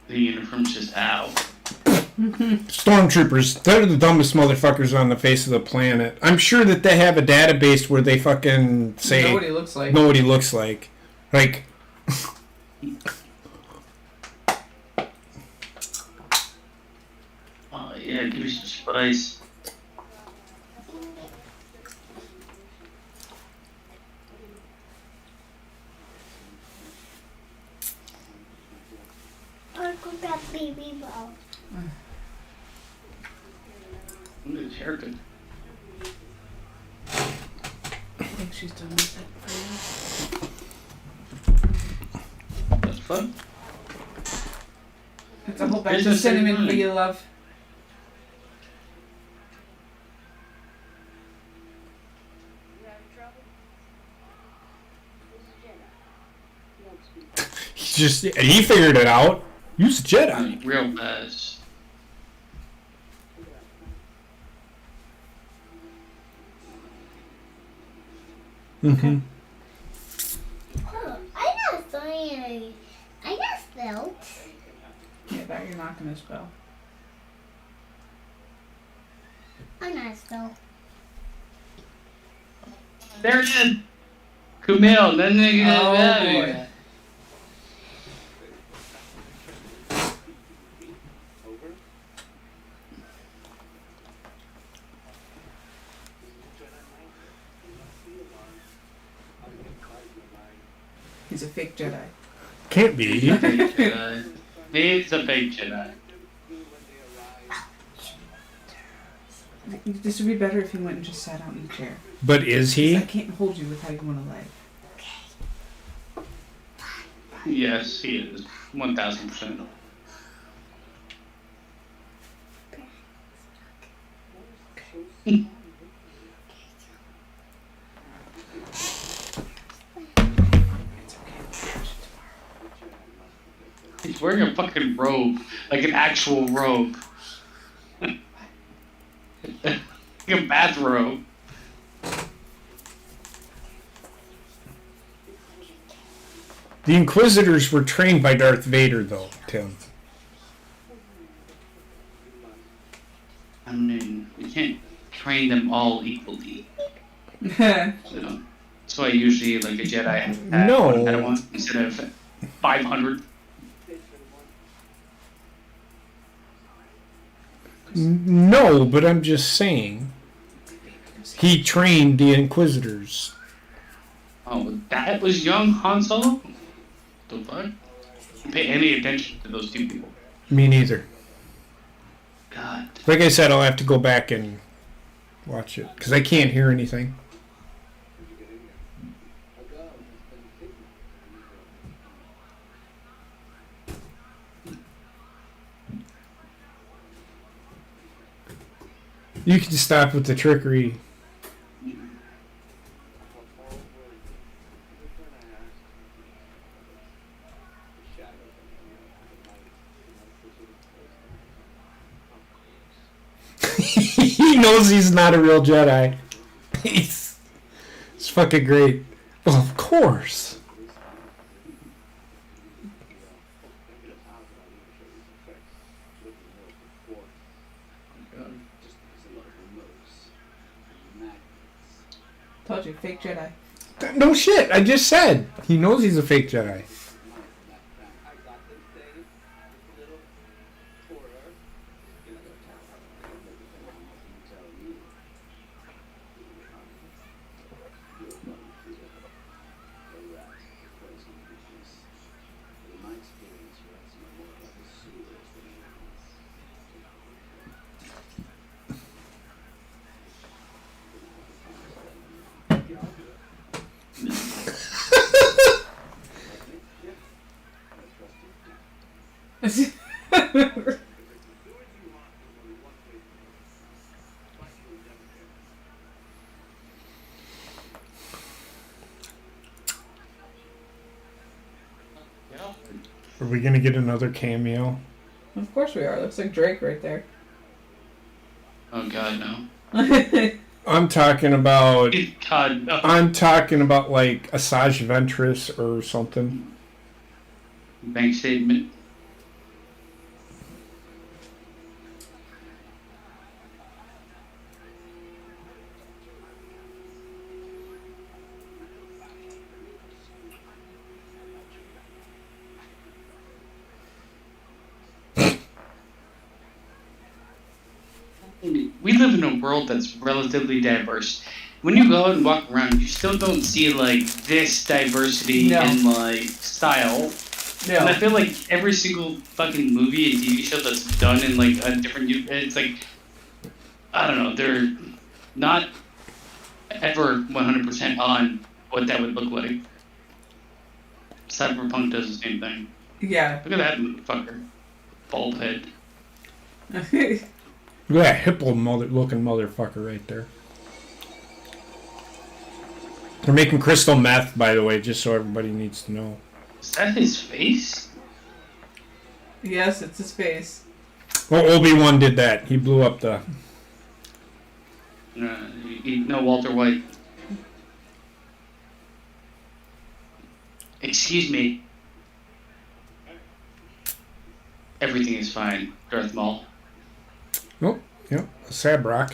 The uniform's just ow. Stormtroopers, they're the dumbest motherfuckers on the face of the planet. I'm sure that they have a database where they fucking say Know what he looks like. know what he looks like. Like, Oh yeah, give me some spice. I got that baby ball. Look at his haircut. I think she's done with it for That's fun. you. It's a whole batch It's of the same cinnamon for one. you, love. You having trouble? This is Jenna. He figured it out. Use Jedi. Real fast. Mm-hmm. Oh, I got something. I got spelled. Yeah, that you're not gonna spell. I'm not spelled. There it is. Kumail, then they get Oh, out of boy. here. Over. He's a fake Jedi. Can't be. Fake Jedi. He's a fake Jedi. This would be better if you went and just sat out in the chair. But is he? I can't hold you with how you want to lay. Yes, he is. 1000%. He's wearing a fucking robe. Like an actual robe. Like a bathrobe. The Inquisitors were trained by Darth Vader, though, Tim. I mean, you can't train them all equally. You know? That's why usually like a Jedi has No. one Padawan instead of 500. No, but I'm just saying. He trained the Inquisitors. Oh, that was young Han Solo? The fuck? You pay any attention to those two people. Me neither. God. Like I said, I'll have to go back and watch it because I can't hear anything. You can stop with the trickery. He knows he's not a real Jedi. It's fucking great. Well, of course. Told you, fake Jedi. No shit, I just said. He knows he's a fake Jedi. I got this thing, this little quarter. You're not gonna tell her. You tell me. You're going to the rat plays on business. In my experience, rats are more like a sewers than animals. Are we gonna get another cameo? Of course we are. Looks like Drake right there. Oh god, no. I'm talking about. God, no. I'm talking about like Asajj Ventress or something. Bank statement. We live in a world that's relatively diverse. When you go out and walk around, you still don't see like this diversity No. in like style. And I feel like every single fucking movie and TV show that's done in like a different, it's like, I don't know, they're not ever 100% on what that would look like. Cyberpunk does the same thing. Yeah. Look at that motherfucker. Bald head. Look at that hippo looking motherfucker right there. They're making crystal meth, by the way, just so everybody needs to know. Is that his face? Yes, it's his face. Well, Obi-Wan did that. He blew up the... No, Walter White. Excuse me. Everything is fine, Darth Maul. Oh, yep. Sabrak.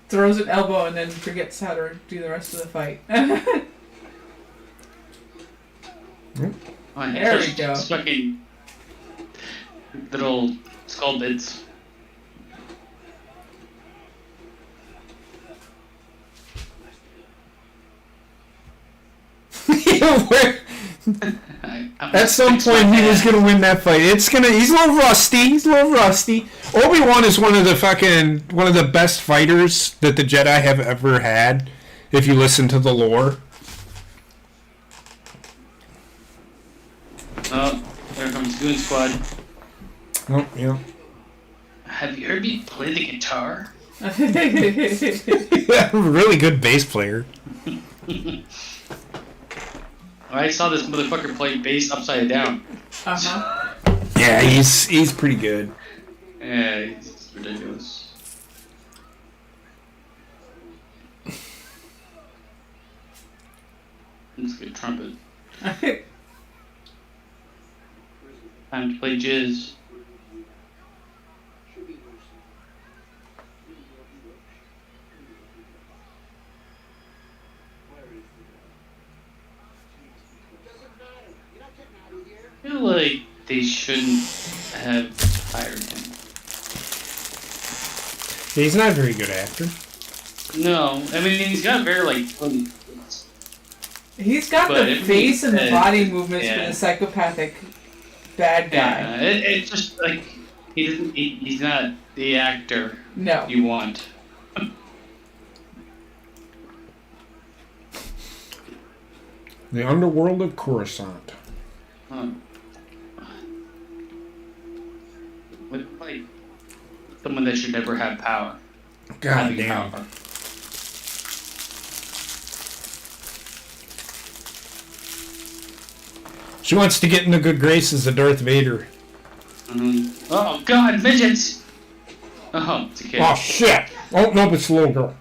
Throws an elbow and then forgets how to do the rest of the fight. Oh, there we go. Fucking little skull bits. At some point, he was gonna win that fight. He's a little rusty. Obi-Wan is one of the best fighters that the Jedi have ever had. If you listen to the lore. Oh, there comes Goon Squad. Oh, yeah. Have you heard me play the guitar? Really good bass player. I saw this motherfucker play bass upside down. Uh-huh. Yeah, he's pretty good. Yeah, it's ridiculous. Let's get trumpet. Time to play jizz. I feel like they shouldn't have hired him. He's not a very good actor. No, I mean he's got very like funny. He's got the face and the body movements for the psychopathic bad guy. Yeah, it's just like he's not the actor you want. The underworld of Coruscant. With like someone that should never have power. God damn. Power. She wants to get in the good graces of Darth Vader. Mm-hmm. Oh God, midgets! Oh, it's a kid. Oh shit! Oh no, it's a little girl.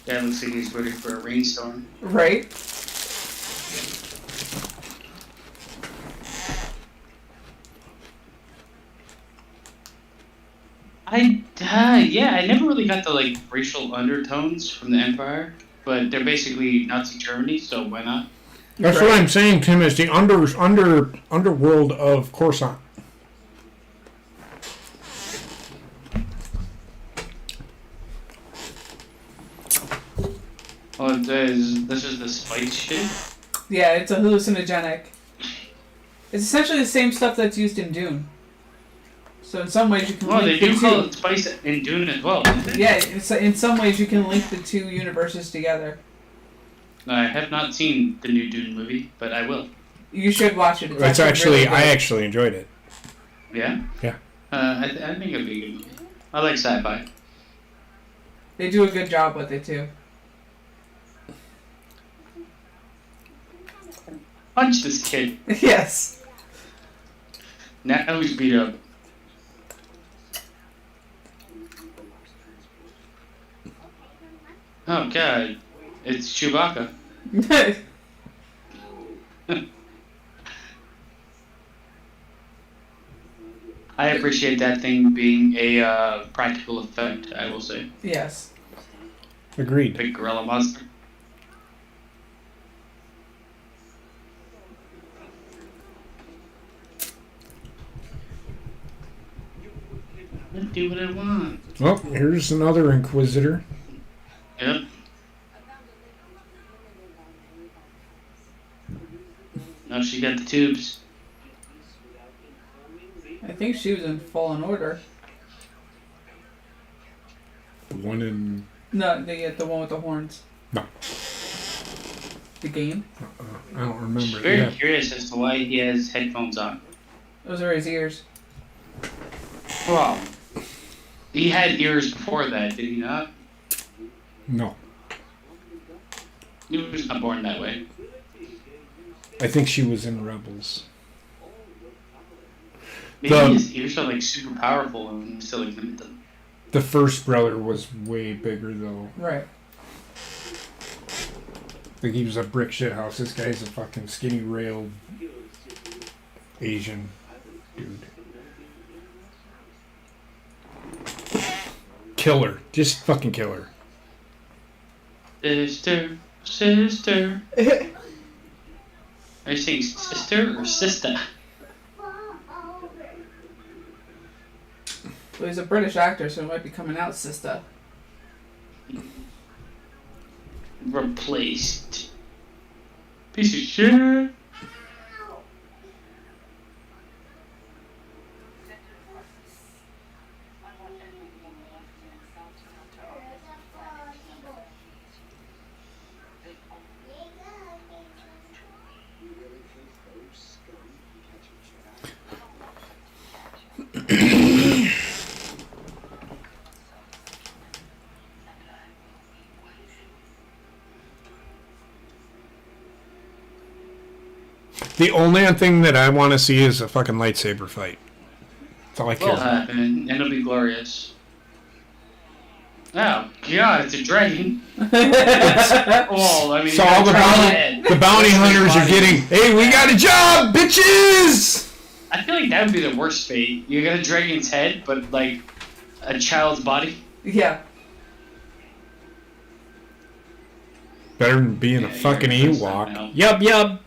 Dad looks like he's ready for a rainstorm. Right? I never really got the like racial undertones from the Empire, but they're basically Nazi Germany, so why not? That's what I'm saying, Tim, is the underworld of Coruscant. Oh, this is the spice shit? Yeah, it's a hallucinogenic. It's essentially the same stuff that's used in Dune. So in some ways you can link they the do two. call it spice in Dune as well, don't they? Yeah, in some ways you can link the two universes together. I have not seen the new Dune movie, but I will. You should watch it. It's actually, I actually enjoyed it. Yeah? Yeah. I think it'd be a good movie. I like sci-fi. They do a good job with it too. Punch this kid. Yes. Now he's beat up. Oh God, it's Chewbacca. I appreciate that thing being a practical effect, I will say. Yes. Agreed. Big gorilla monster. I do what I want. Oh, here's another Inquisitor. Yep. Now she got the tubes. I think she was in Fallen Order. The one in... No, the one with the horns. No. The game? I don't remember. Very curious as to why he has headphones on. Those are his ears. Well, he had ears before that, did he not? No. He was not born that way. I think she was in Rebels. Maybe his ears are like super powerful and still like limit them. The first brother was way bigger though. Right. Like he was a brick shit house. This guy's a fucking skinny railed Asian dude. Killer. Just fucking killer. Sister, sister. Are you saying sister or sister? Well, he's a British actor, so it might be coming out, sister. Replaced. Piece of shit. The only thing that I want to see is a fucking lightsaber fight. That's all I care Will about. happen, and it'll be glorious. Oh, God, it's a dragon. Well, I mean, So all the bounty hunters are getting, hey, we got a job, bitches! I feel like that would be the worst fate. You got a dragon's head, but like a child's body. Yeah. Better than being a fucking Ewok. Yup, yup.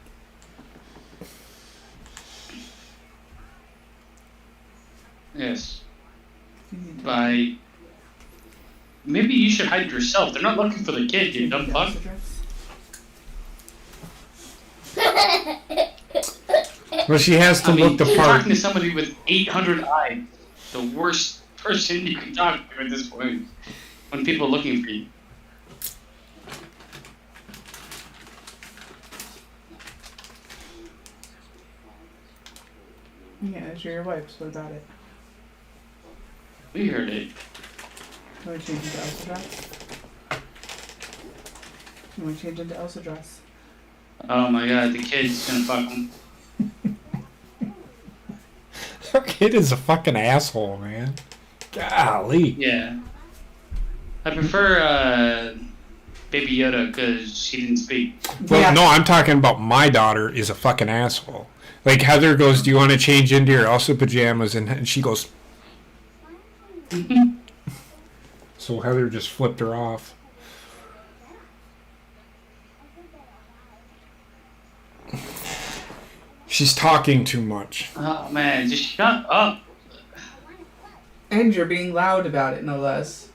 Yes. By maybe you should hide yourself. They're not looking for the kid, you dumb fuck. Well, she has to look the you're part. talking to somebody with 800 eyes. The worst person you can talk to at this point. When people are looking for you. Yeah, it's your wife's. What about it? We heard it. You want to change into Elsa dress? You want to change into Elsa dress? Oh my god, the kid's gonna fuck him. Her kid is a fucking asshole, man. Golly. Yeah. I prefer Baby Yoda because he didn't speak. Well, Yeah. no, I'm talking about my daughter is a fucking asshole. Like, Heather goes, do you want to change into your Elsa pajamas? And she goes... So Heather just flipped her off. She's talking too much. Oh man, just shut up. And you're being loud about it, no less.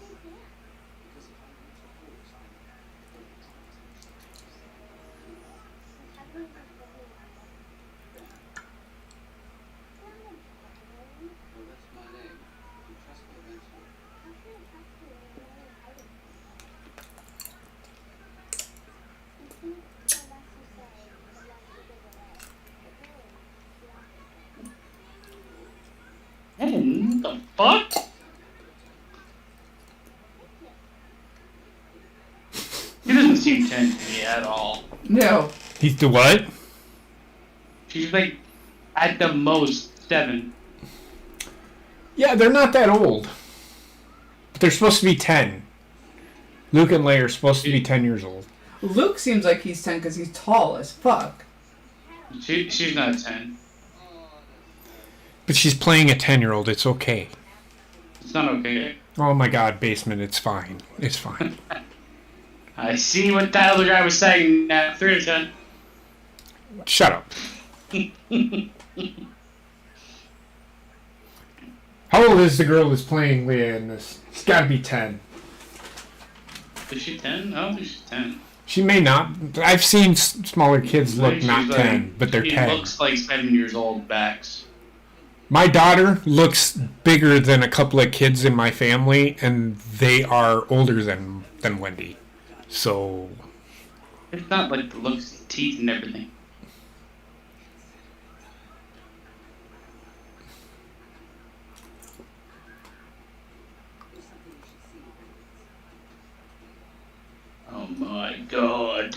Man, what the fuck? He doesn't seem 10 to me at all. No. He's the what? She's like, at the most, 7. Yeah, they're not that old. But they're supposed to be 10. Luke and Leia are supposed to be 10 years old. Luke seems like he's 10 because he's tall as fuck. She's not 10. But she's playing a 10-year-old. It's okay. It's not okay. Oh my god, basement. It's fine. It's fine. I see what that other guy was saying now. 3 to 10. Shut up. How old is the girl that's playing Leia in this? It's gotta be 10. Is she 10? I don't think she's 10. She may not. I've seen smaller kids look She's not like- 10, but they're she 10. looks like 7 years old backs. My daughter looks bigger than a couple of kids in my family, and they are older than Wendy. So It's not like the looks, teeth, and everything. Oh my god.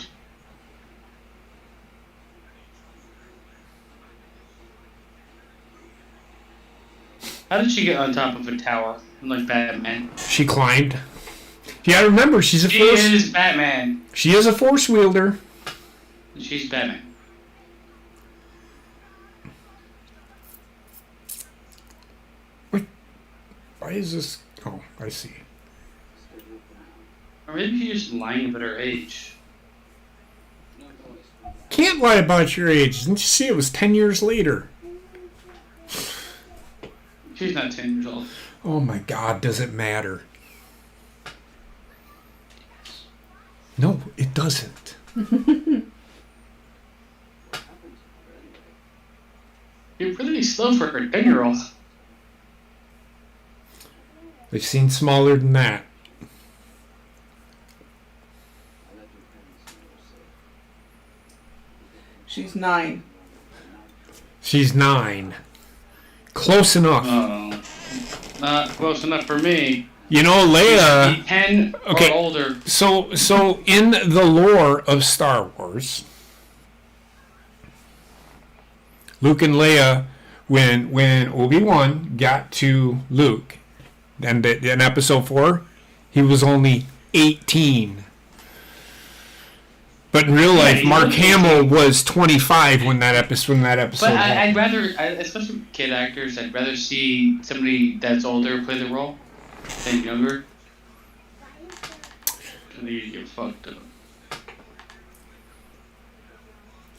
How did she get on top of a tower like Batman? she climbed. Yeah, remember she's a She force. is Batman. She is a force wielder. She's Batman. Why is this? Oh, I see. Or maybe she's just lying about her age. Can't lie about your age. Didn't you see it was 10 years later? She's not 10 years old. Oh my God, does it matter? No, it doesn't. You're really slow for a 10-year-old. They've seen smaller than that. She's 9. She's 9. Close enough. Oh, not close enough for me. You know, Leia. She's 10 Okay. or older. So in the lore of Star Wars, Luke and Leia, when Obi-Wan got to Luke, and in Episode 4, he was only 18. But in real life, Mark Hamill was 25 when that episode But happened. I'd rather, especially with kid actors, I'd rather see somebody that's older play the role than younger. You get fucked up.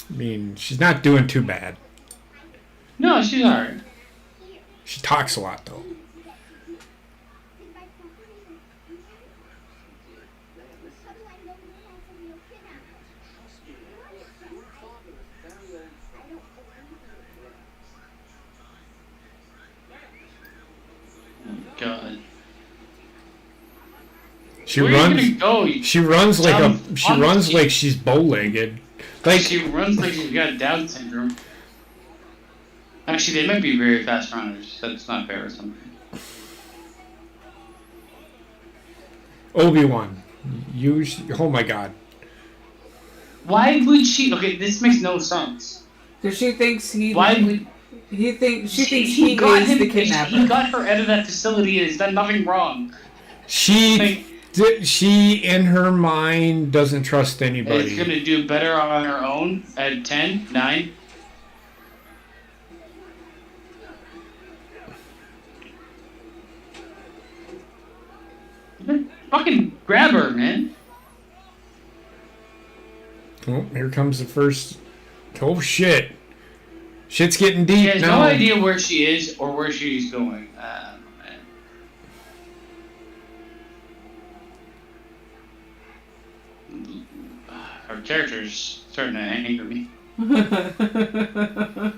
I mean, she's not doing too bad. No, she's alright. She talks a lot, though. God. She Where runs. are you gonna go? She runs like Dumb she runs monkey. like she's bow-legged. Like She runs like she's got Down syndrome. Actually, they might be very fast runners. That's not fair or something. Obi-Wan, oh my God. Why would she? Okay, this makes no sense. Because she thinks he. Why would She thinks he he got is him? the kidnapper. He got her out of that facility and has done nothing wrong. She in her mind doesn't trust Is anybody. gonna do better on her own at 10, 9. Fucking grab her, man. Oh, here comes the first. Oh shit! Shit's getting deep He has now. no idea where she is or where she's going. Man. Her character's starting to anger me.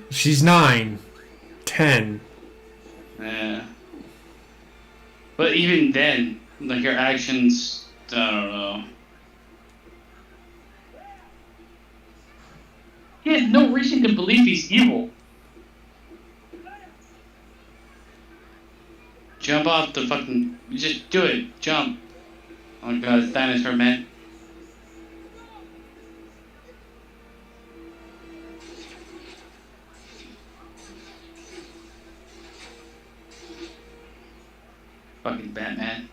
She's 9, 10. Yeah. But even then, like her actions, I don't know. He has no reason to believe he's evil. Jump off the fucking. Just do it. Jump. Oh my god, it's dinosaur man. Fucking Batman.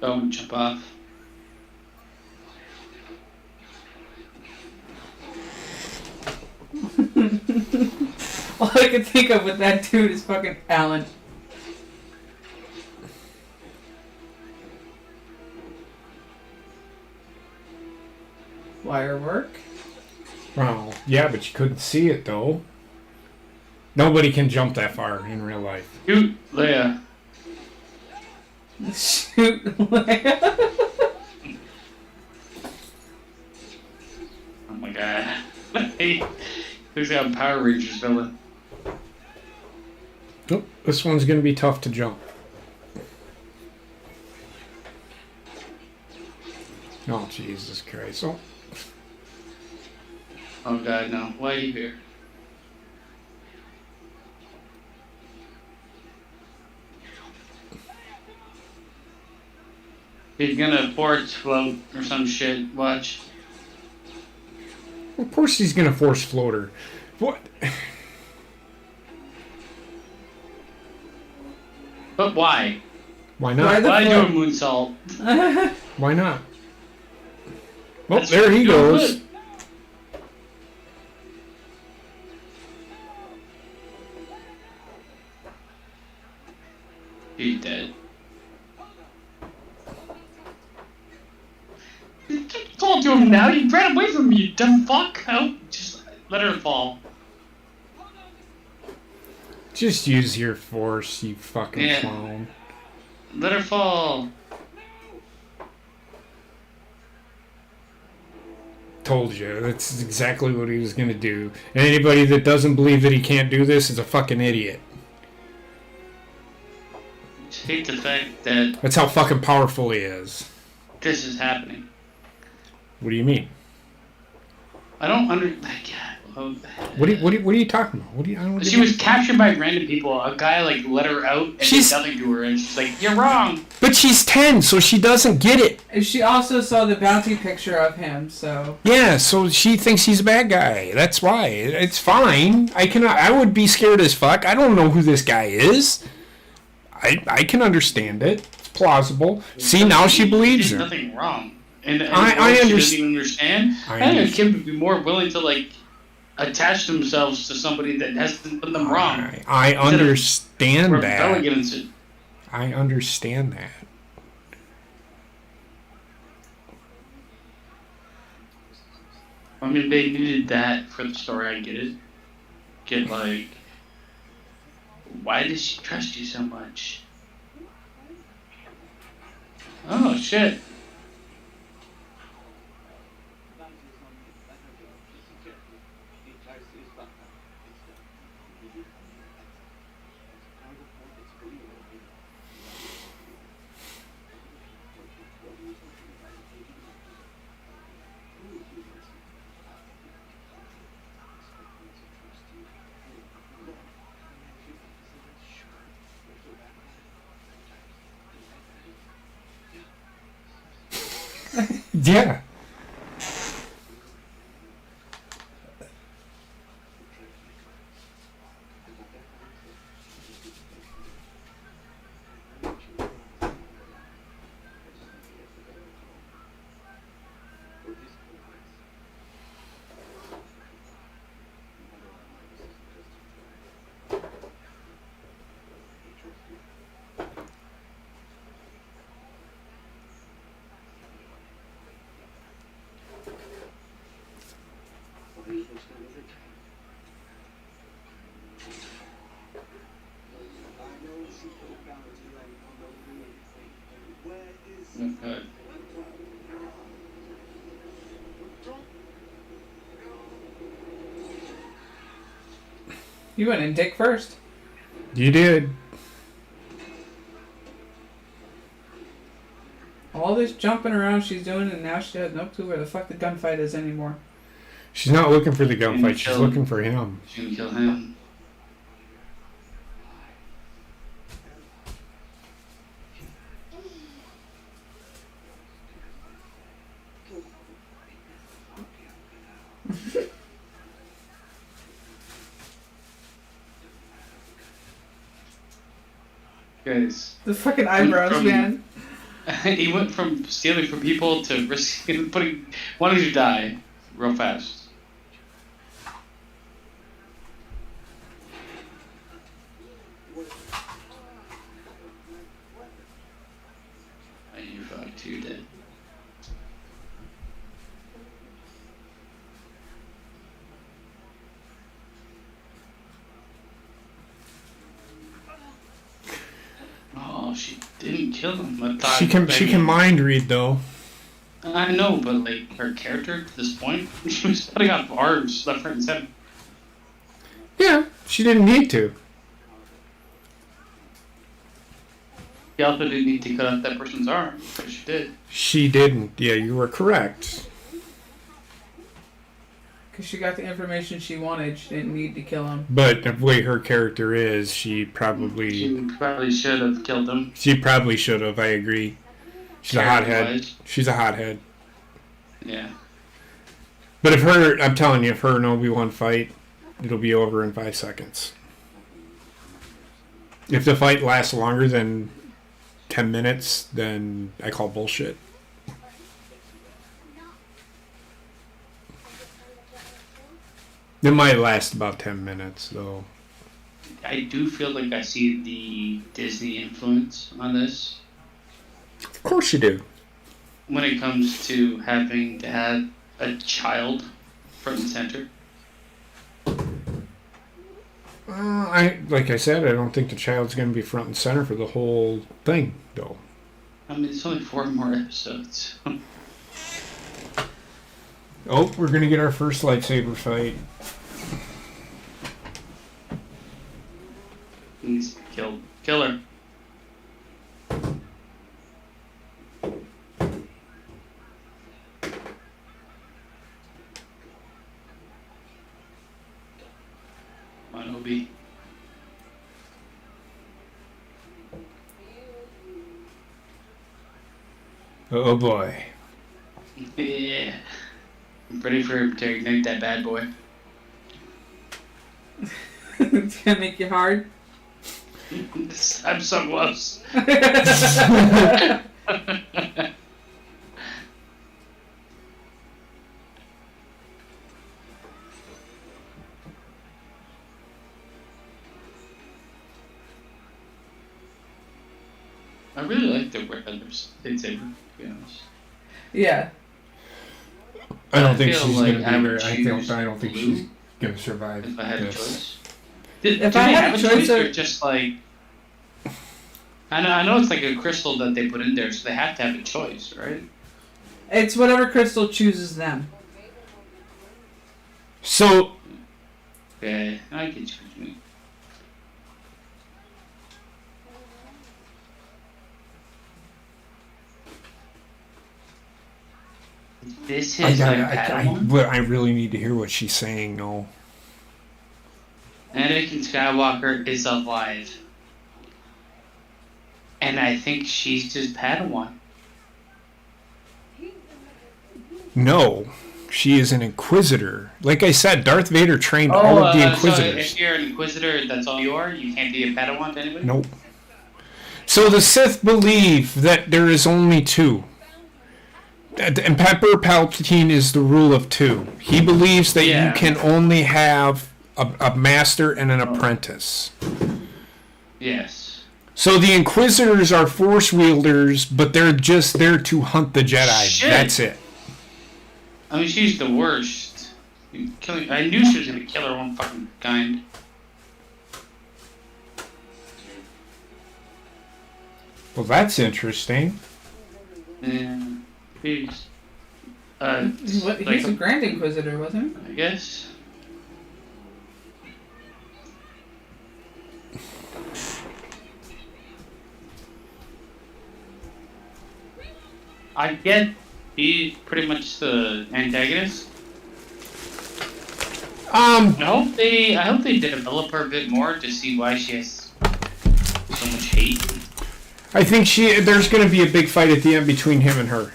Don't jump off. All I can think of with that dude is fucking Alan. Wire work? Well, yeah, but you couldn't see it though. Nobody can jump that far in real life. Shoot, Leia. Shoot. Oh my god. Hey, who's got Power Rangers villain? Nope, this one's going to be tough to jump. Oh, Jesus Christ. Oh. Oh God, no. Why are you here? He's gonna force float or some shit. Watch. Of course he's going to force floater. What? But why? Why not? Why do a moonsault? Why not? Well, That's there he goes. good. He's dead. You called to him now. You ran away from me, you dumb fuck. Oh, just let her fall. Just use your force, you fucking Yeah. clown. Let her fall. Told you. That's exactly what he was going to do. And anybody that doesn't believe that he can't do this is a fucking idiot. Just hate the fact that That's how fucking powerful he is. this is happening. What do you mean? I don't understand. What are you talking about? I don't She was captured by random people. A guy like let her out and did nothing to her, and she's like, "You're wrong." But she's 10, so she doesn't get it. And she also saw the bounty picture of him, so... Yeah, so she thinks he's a bad guy. That's why. It's fine. I would be scared as fuck. I don't know who this guy is. I can understand it. It's plausible. See, now she believes There's her. nothing wrong. And I she understand. doesn't even understand. I think a kid would be more willing to like attach themselves to somebody that hasn't done them wrong. I understand that. Rebel against it. I understand that. I mean, they needed that for the story. I get it. Get like, why does she trust you so much? Oh shit. Yeah. Okay. You went in dick first. You did. All this jumping around she's doing, and now she has no clue where the fuck the gunfight is anymore. She's not looking for the gunfight. She's looking for him. She's gonna kill him. Guys. The fucking eyebrows, man. He went from stealing from people to risking wanting to die real fast. And you fucked, you're dead. Oh, she didn't kill him. I thought She can mind read though. I know, but like her character to this point, she was putting up bars left, right, and center. Yeah, she didn't need to. She also didn't need to cut off that person's arm, but she did. She didn't. Yeah, you were correct. Because she got the information she wanted. She didn't need to kill him. But the way her character is, she probably should have killed him. She probably should have. I agree. She's a hothead. She's a hothead. Yeah. But I'm telling you, if her and Obi-Wan fight, it'll be over in 5 seconds. If the fight lasts longer than 10 minutes, then I call bullshit. It might last about 10 minutes, though. I do feel like I see the Disney influence on this. Of course you do. When it comes to having to have a child front and center. Like I said, I don't think the child's going to be front and center for the whole thing, though. I mean, it's only 4 more episodes. Oh, we're going to get our first lightsaber fight. He's killed. Kill her. Come on, Obi. Oh boy. Yeah. I'm ready for him to ignite that bad boy. It's gonna make you hard. I'm so close. I really like the red lightsaber, to be honest. Yeah. I don't think feel she's like going to I be would there. choose I don't think blue she's going to survive if I had a this. choice. If Do I they had have a a choice, choice, or just like I know it's like a crystal that they put in there, so they have to have a choice, right? It's whatever crystal chooses them. So, Okay, I get you. This is I really need to hear what she's saying, no. Anakin Skywalker is alive. And I think she's just Padawan. No. She is an Inquisitor. Like I said, Darth Vader trained all of the Inquisitors. So if you're an Inquisitor, that's all you are? You can't be a Padawan to anybody? Nope. So the Sith believe that there is only 2. And Emperor Palpatine is the rule of 2. He believes that you can only have a master and an apprentice. Yes. So the Inquisitors are Force wielders, but they're just there to hunt the Jedi. Shit. That's it. I mean, she's the worst. I knew she was gonna kill her own fucking kind. Well, that's interesting. Yeah. He's He's a Grand Inquisitor, wasn't he? I guess. I get he's pretty much the antagonist. I hope they develop her a bit more to see why she has so much hate. I think there's going to be a big fight at the end between him and her.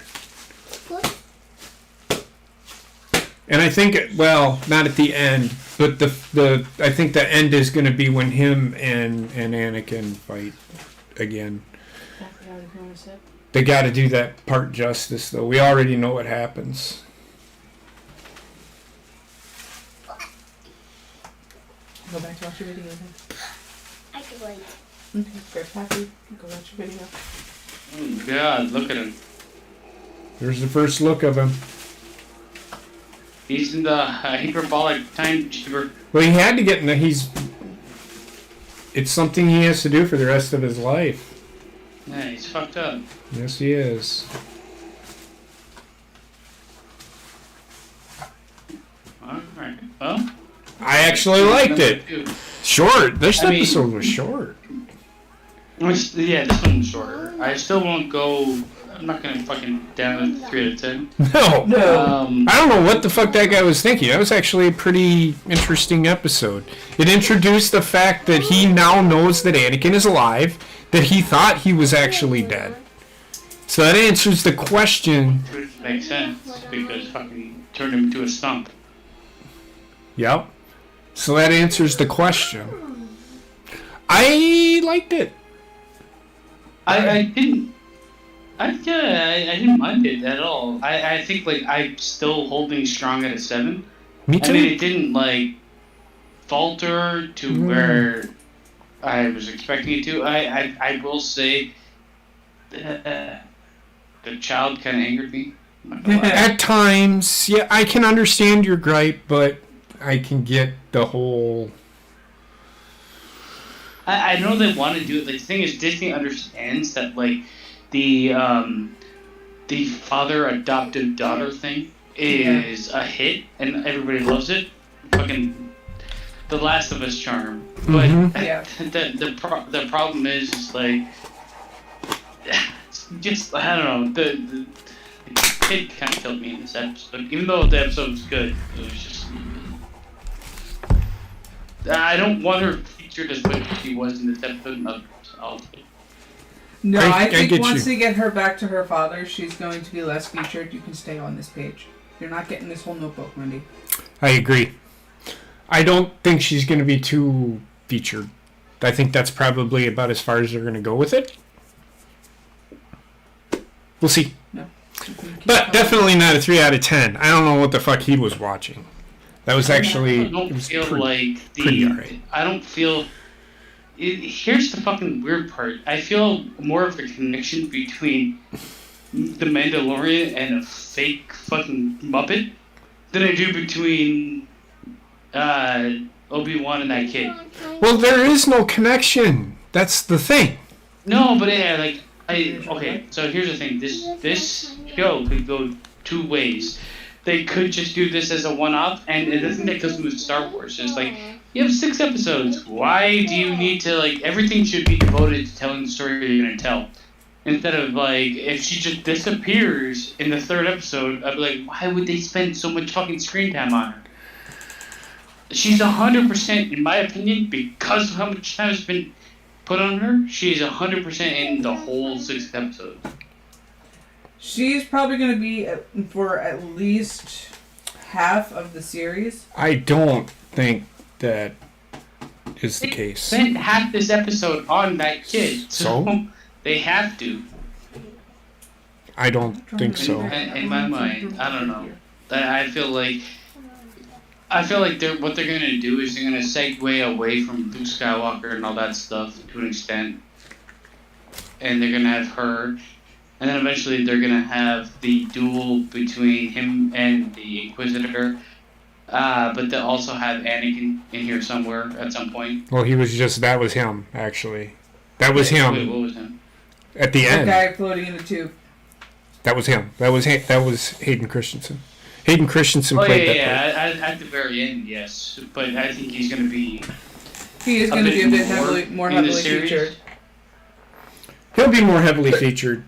And I think, well, not at the end, but I think the end is going to be when him and Anakin fight again. They got to do that part justice, though. We already know what happens. Go back to watch your video then. I can wait. Okay, grab Pappy. Go watch your video. Oh God, look at him. There's the first look of him. He's in the hyperbolic time chamber. Well, he had to get in it's something he has to do for the rest of his life. Yeah, he's fucked up. Yes, he is. Alright. Well, I actually liked it. Short. This episode was short. Yeah, this one was shorter. I still won't go. I'm not gonna fucking down a 3 out of 10. No. No. I don't know what the fuck that guy was thinking. That was actually a pretty interesting episode. It introduced the fact that he now knows that Anakin is alive, that he thought he was actually dead. So that answers the question. Which makes sense, because fucking turned him into a stump. Yep. So that answers the question. I liked it. I didn't mind it at all. I think like I'm still holding strong at a 7. Me too. I mean, it didn't like falter to where I was expecting it to. I will say the child kind of angered me. I'm not gonna lie. At times, yeah, I can understand your gripe, but I can get the whole... I know they want to do it. Like, the thing is, Disney understands that like the father adoptive daughter thing is a hit and everybody loves it. Fucking The Last of Us charm. But the problem is like just I don't know the kid kind of killed me in this episode. Even though the episode was good, it was just I don't want her featured as much as she was in this episode. No, I think get once you. they get her back to her father, she's going to be less featured. You can stay on this page. You're not getting this whole notebook, Wendy. I agree. I don't think she's going to be too featured. I think that's probably about as far as they're going to go with it. We'll see. No. But definitely not a 3 out of 10. I don't know what the fuck he was watching. That was actually... I don't it was feel like pretty alright. I don't feel. Here's the fucking weird part. I feel more of a connection between the Mandalorian and a fake fucking Muppet than I do between Obi-Wan and that kid. Well, there is no connection. That's the thing. No, but yeah, like okay. So here's the thing. This show could go 2 ways. They could just do this as a one-off, and the thing that goes with Star Wars is like, you have 6 episodes. Why do you need to like everything should be devoted to telling the story you're gonna tell, instead of like if she just disappears in the 3rd episode, I'd be like, why would they spend so much fucking screen time on her? She's 100%, in my opinion, because of how much time has been put on her. She's 100% in the whole 6 episodes. She's probably going to be for at least half of the series. I don't think that is the They case. spent half this episode on that kid, So? they have to. I don't think so. In my mind, I don't know. I feel like what they're gonna do is they're gonna segue away from Luke Skywalker and all that stuff to an extent, and they're gonna have her, and then eventually they're gonna have the duel between him and the Inquisitor. But they'll also have Anakin in here somewhere at some point. Well, that was him, actually. That was him. Wait, what was him? At the The end. guy floating in the tube. That was him. That was Hayden Christensen. Hayden Christensen played that part. At the very end, yes. But I think he's going to be... He is going to be a bit more in the heavily series. featured. He'll be more heavily featured.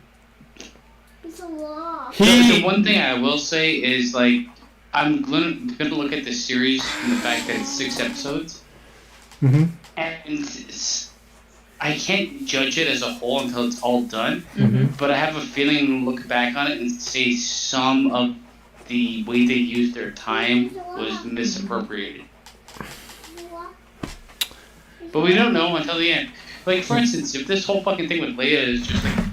It's a lot. The one thing I will say is, like, I'm going to look at this series and the fact that it's 6 episodes. Mm-hmm. And I can't judge it as a whole until it's all done. Mm-hmm. But I have a feeling I'm going to look back on it and say some of the way they used their time was misappropriated. But we don't know until the end. Like, for instance, if this whole fucking thing with Leia is just like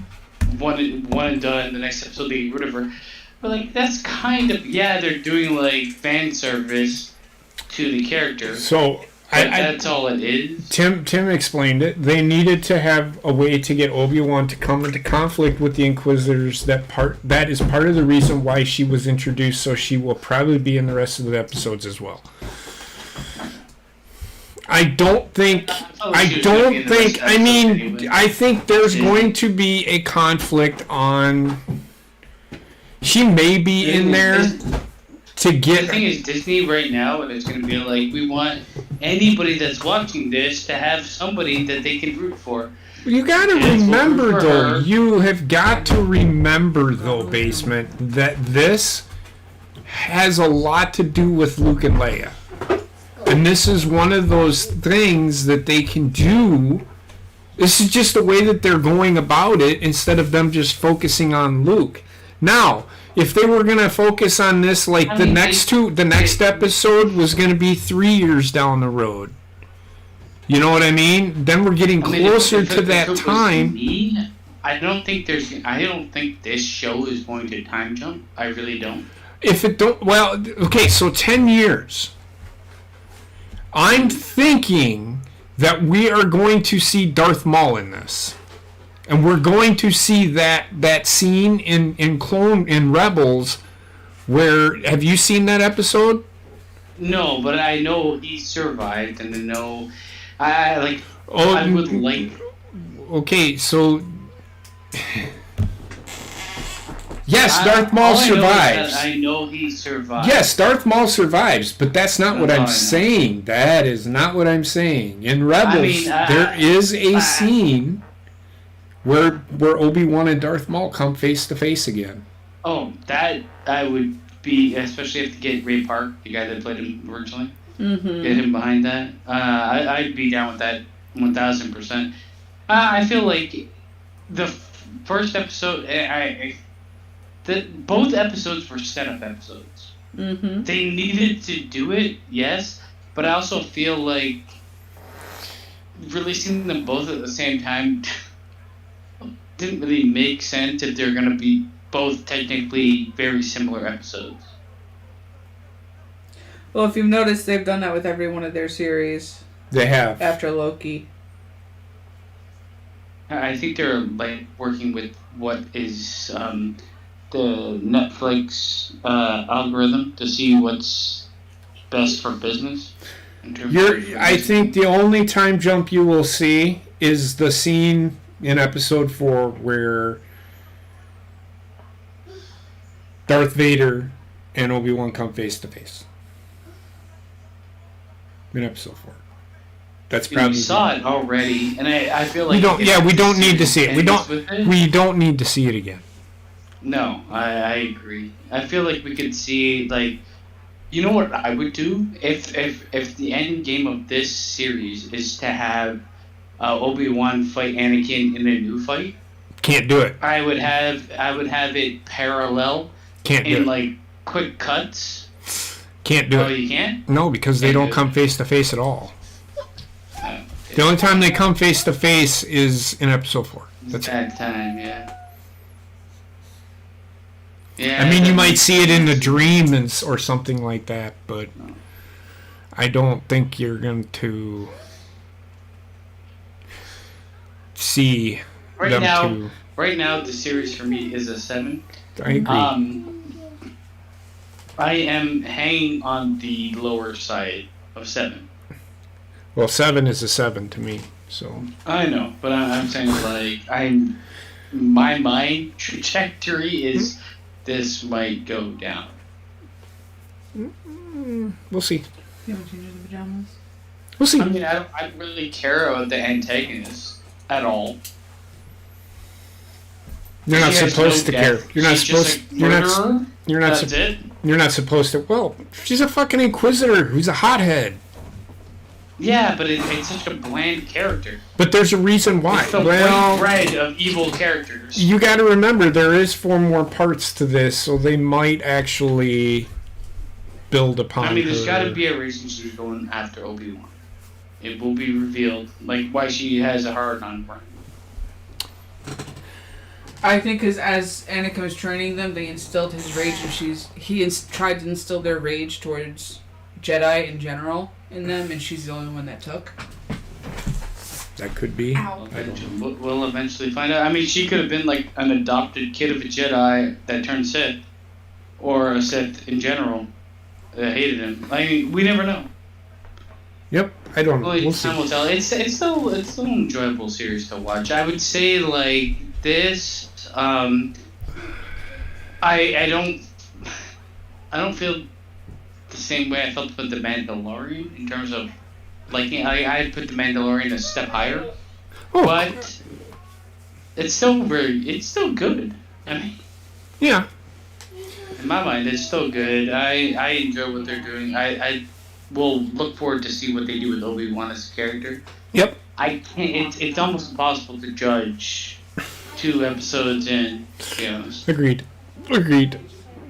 one and done, the next episode they get rid of her, but like that's kind of they're doing like fan service to the character. So that's all it is. Tim explained it. They needed to have a way to get Obi-Wan to come into conflict with the Inquisitors. That is part of the reason why she was introduced. So she will probably be in the rest of the episodes as well. I think there's going to be a conflict on... She may be in there. to get. The thing is, Disney right now is going to be like, we want anybody that's watching this to have somebody that they can root for. You got to remember, though. You have got to remember, though, Basement, that this has a lot to do with Luke and Leia. And this is one of those things that they can do. This is just the way that they're going about it instead of them just focusing on Luke. Now, if they were going to focus on this, like the next episode was going to be 3 years down the road. You know what I mean? Then we're getting closer to that time. Me, I don't think this show is going to time jump. I really don't. If it don't, well, okay, so 10 years. I'm thinking that we are going to see Darth Maul in this. And we're going to see that scene in Rebels where, have you seen that episode? No, but I know he survived, and I know I would like. Okay, so yes, Darth Maul survives. I know he survived. Yes, Darth Maul survives, but that's not what I'm saying. That is not what I'm saying. In Rebels, there is a scene where Obi-Wan and Darth Maul come face to face again. Oh, that I would be, especially if to get Ray Park, the guy that played him originally, get him behind that. I'd be down with that 1,000%. I feel like the first episode, both episodes were setup episodes. They needed to do it, yes, but I also feel like releasing them both at the same time didn't really make sense if they're going to be both technically very similar episodes. Well, if you've noticed, they've done that with every one of their series. They have. After Loki. I think they're like working with what is the Netflix algorithm to see what's best for business. I think the only time jump you will see is the scene in episode 4 where Darth Vader and Obi-Wan come face to face. In episode 4. That's probably. We saw it already, and I feel like we don't need to see it. We don't need to see it again. No, I agree. I feel like we could see, like, you know what I would do if the end game of this series is to have Obi-Wan fight Anakin in a new fight. Can't do it. I would have it parallel. Can't do it. Like quick cuts. Can't do it. Oh, you can't? No, because they don't come face to face at all. The only time they come face to face is in episode 4. That's that time, yeah. Yeah. I mean, you might see it in a dream or something like that, but I don't think you're going to see them two. Right now, the series for me is a 7. I agree. I am hanging on the lower side of 7. Well, 7 is a 7 to me, so. I know, but I'm saying, like, my mind trajectory is this might go down. We'll see. You want to change the pajamas? We'll see. I mean, I don't really care about the antagonist at all. You're not supposed to care. You're not supposed. That's it. You're not supposed to. Well, she's a fucking inquisitor who's a hothead. Yeah, but it's such a bland character. But there's a reason why. It's the white bread of evil characters. You got to remember, there is 4 more parts to this, so they might actually build upon. I mean, there's got to be a reason she's going after Obi-Wan. It will be revealed, like why she has a hard on for him. I think because as Anakin was training them, they instilled his rage, and he tried to instill their rage towards Jedi in general in them, and she's the only one that took. That could be. We'll eventually find out. I mean, she could have been like an adopted kid of a Jedi that turned Sith, or a Sith in general that hated him. I mean, we never know. Yep, I don't know. We'll see. Time will tell. It's still an enjoyable series to watch. I would say like this. I don't feel the same way I felt with the Mandalorian in terms of I'd put the Mandalorian a step higher, but it's still good. I mean, yeah. In my mind, it's still good. I enjoy what they're doing. I will look forward to see what they do with Obi-Wan as a character. Yep. I can't. It's almost impossible to judge 2 episodes in. To be honest. Agreed.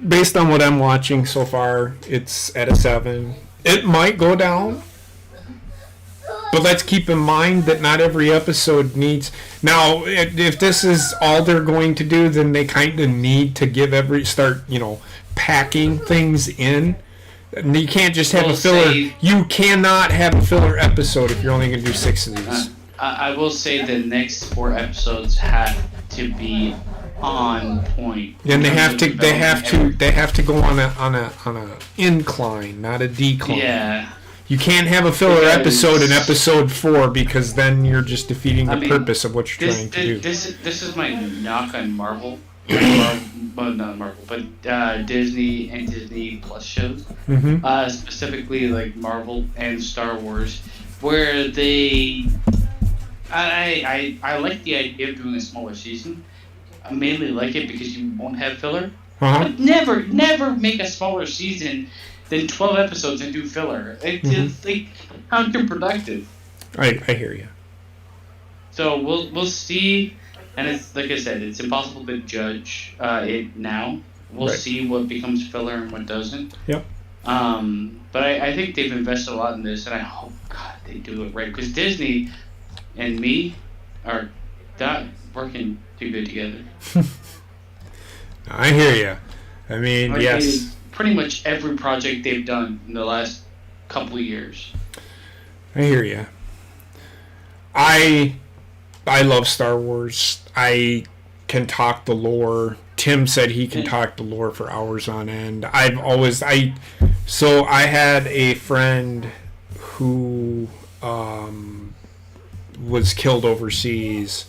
Based on what I'm watching so far, it's at a 7. It might go down, but let's keep in mind that not every episode needs. Now, if this is all they're going to do, then they kind of need to start packing things in. And you can't just have a filler. You cannot have a filler episode if you're only going to do 6 of these. I will say the next 4 episodes have to be on point. And they have to go on a incline, not a decline. Yeah. You can't have a filler episode in episode 4 because then you're just defeating the purpose of what you're trying to do. This is my knock on Marvel. Well, not Marvel, but Disney and Disney Plus shows. Mm-hmm. Specifically like Marvel and Star Wars, where they... I like the idea of doing a smaller season. I mainly like it because you won't have filler. But never make a smaller season than 12 episodes and do filler. It's like counterproductive. I hear you. So we'll see, and it's like I said, it's impossible to judge it now. We'll see what becomes filler and what doesn't. Yep. But I think they've invested a lot in this, and I hope God they do it right because Disney and me are not working too good together. I hear you. I mean, yes. Pretty much every project they've done in the last couple of years. I hear you. I love Star Wars. I can talk the lore. Tim said he can talk the lore for hours on end. I had a friend who was killed overseas,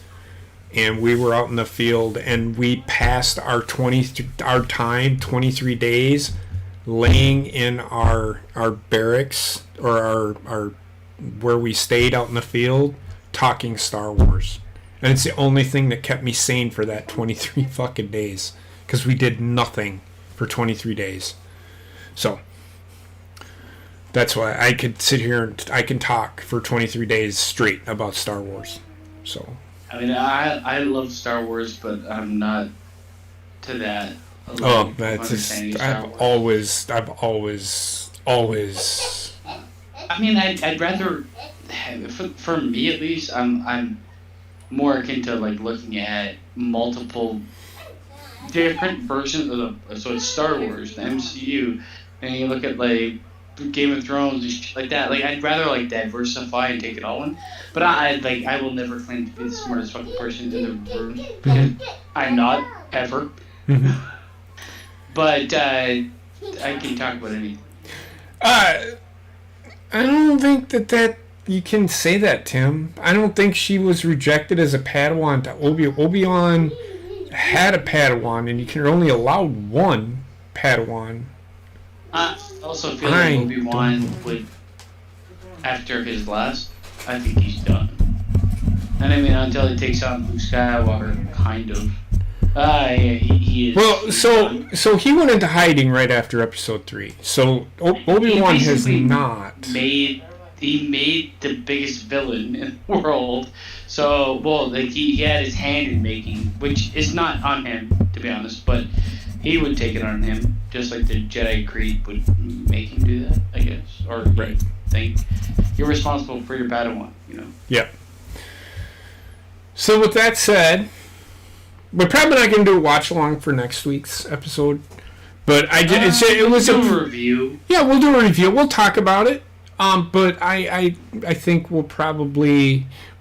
and we were out in the field, and we passed our 23 days laying in our barracks or our where we stayed out in the field talking Star Wars. And it's the only thing that kept me sane for that 23 fucking days, because we did nothing for 23 days. So that's why I could sit here and I can talk for 23 days straight about Star Wars. So I mean, I love Star Wars, but I'm not to that. Oh, that's just I've always. I mean, I'd rather, for me at least, I'm more akin to like looking at multiple different versions of so it's Star Wars, the MCU, and you look at like Game of Thrones and shit like that. Like I'd rather like diversify and take it all in. But I will never claim to be the smartest fucking person in the room because I'm not ever. But I can talk about anything. I don't think that you can say that, Tim. I don't think she was rejected as a Padawan to Obi-Wan had a Padawan, and you can only allow one Padawan. I also feel like Obi-Wan would, after his last, I think he's done. And I mean, until he takes on Luke Skywalker, kind of. Yeah, he is. Well, so he went into hiding right after Episode 3. So Obi-Wan has not. He made the biggest villain in the world. So, well, like he had his hand in making, which is not on him, to be honest, but he would take it on him, just like the Jedi Creed would make him do that, I guess. Or think you're responsible for your Padawan, you know? Yeah. So with that said, we're probably not going to do a watch along for next week's episode, but it was a review. Yeah, we'll do a review. We'll talk about it. But I think we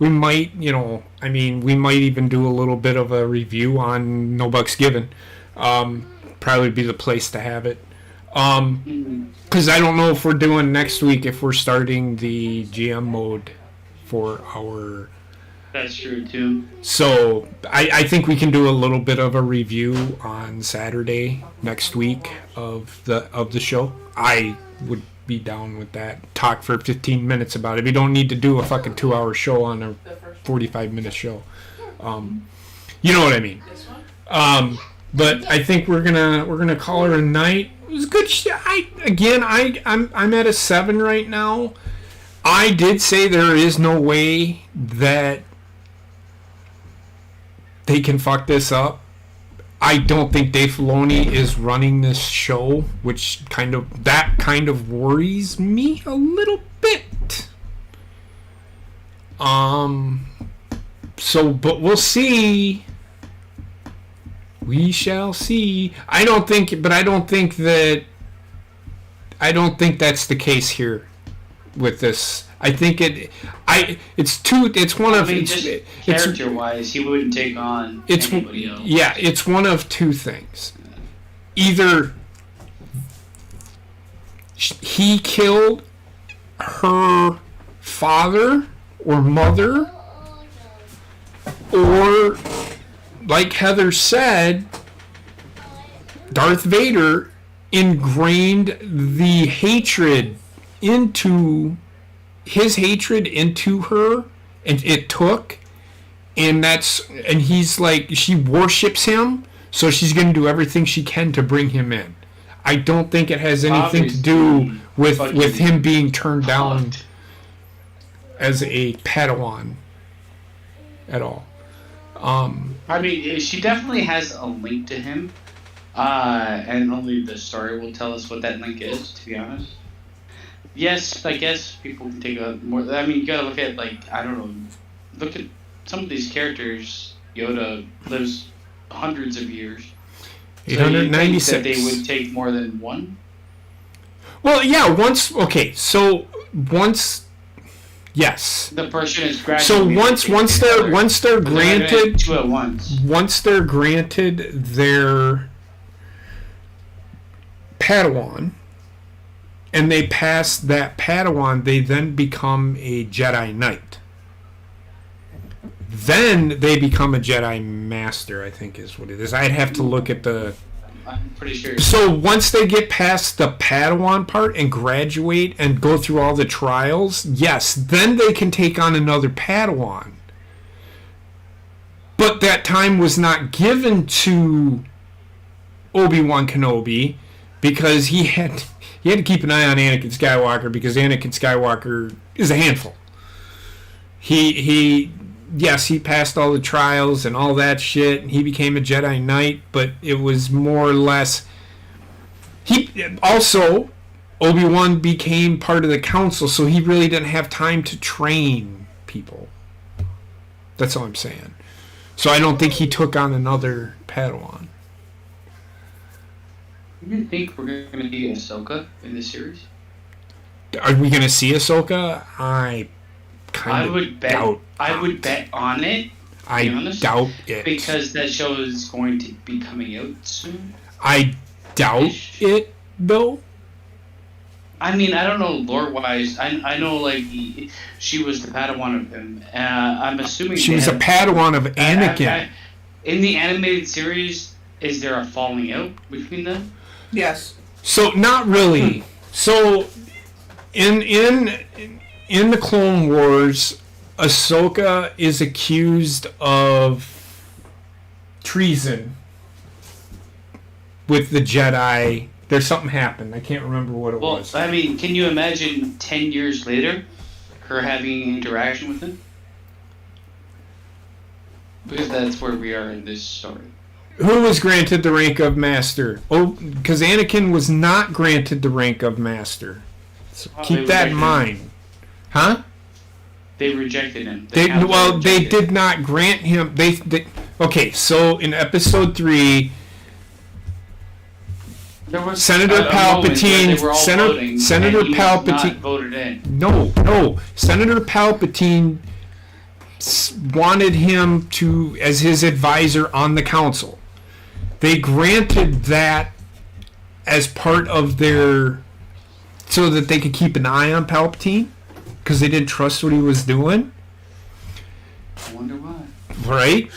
might even do a little bit of a review on No Bucks Given. Probably be the place to have it. Because I don't know if we're doing next week if we're starting the GM mode for our That's true too. So I think we can do a little bit of a review on Saturday next week of the show. I would be down with that. Talk for 15 minutes about it. We don't need to do a fucking 2-hour show on a 45-minute show. You know what I mean? But I think we're gonna call her a night. It was good. I'm at a 7 right now. I did say there is no way that they can fuck this up. I don't think Dave Filoni is running this show, which kind of worries me a little bit. But we'll see. We shall see. I don't think that's the case here with this. I think character-wise, he wouldn't take on anybody else. Yeah, it's one of two things. Either he killed her father or mother, or, like Heather said, Darth Vader ingrained the hatred into her, and it took, and he's like, she worships him, so she's going to do everything she can to bring him in. I don't think it has anything to do with him being turned down as a Padawan at all. I mean, she definitely has a link to him, and only the story will tell us what that link is, to be honest. Yes, I guess people can take a more. I mean, you gotta look at, like, I don't know. Look at some of these characters. Yoda lives hundreds of years. 896. So you think that they would take more than one? Well, yeah. Once. Yes. The person is graduating. So once they're granted two at once. Once they're granted their Padawan, and they pass that Padawan, they then become a Jedi Knight. Then they become a Jedi Master, I think is what it is. I'd have to look at the... I'm pretty sure. So once they get past the Padawan part and graduate and go through all the trials, yes, then they can take on another Padawan. But that time was not given to Obi-Wan Kenobi because he had to keep an eye on Anakin Skywalker because Anakin Skywalker is a handful. He passed all the trials and all that shit, and he became a Jedi Knight, but it was more or less... Obi-Wan became part of the council, so he really didn't have time to train people. That's all I'm saying. So I don't think he took on another Padawan. You think we're going to see Ahsoka in this series? Are we going to see Ahsoka? I would bet on it. I doubt it. Because that show is going to be coming out soon. I doubt it, though. I mean, I don't know lore-wise. I know, like, she was the Padawan of him. I'm assuming... She was a Padawan of Anakin. In the animated series, is there a falling out between them? Yes. So, not really. So, in the Clone Wars, Ahsoka is accused of treason with the Jedi. There's something happened. I can't remember what it was. Well, I mean, can you imagine 10 years later her having an interaction with him? Because that's where we are in this story. Who was granted the rank of Master? Oh, because Anakin was not granted the rank of Master. So keep that in mind. Huh? They rejected him. They did not grant him. Okay, so in Episode 3, Senator Palpatine. Senator Palpatine voted in. No. Senator Palpatine wanted him to as his advisor on the council. They granted that as part of their, so that they could keep an eye on Palpatine because they didn't trust what he was doing. wonder why. Right?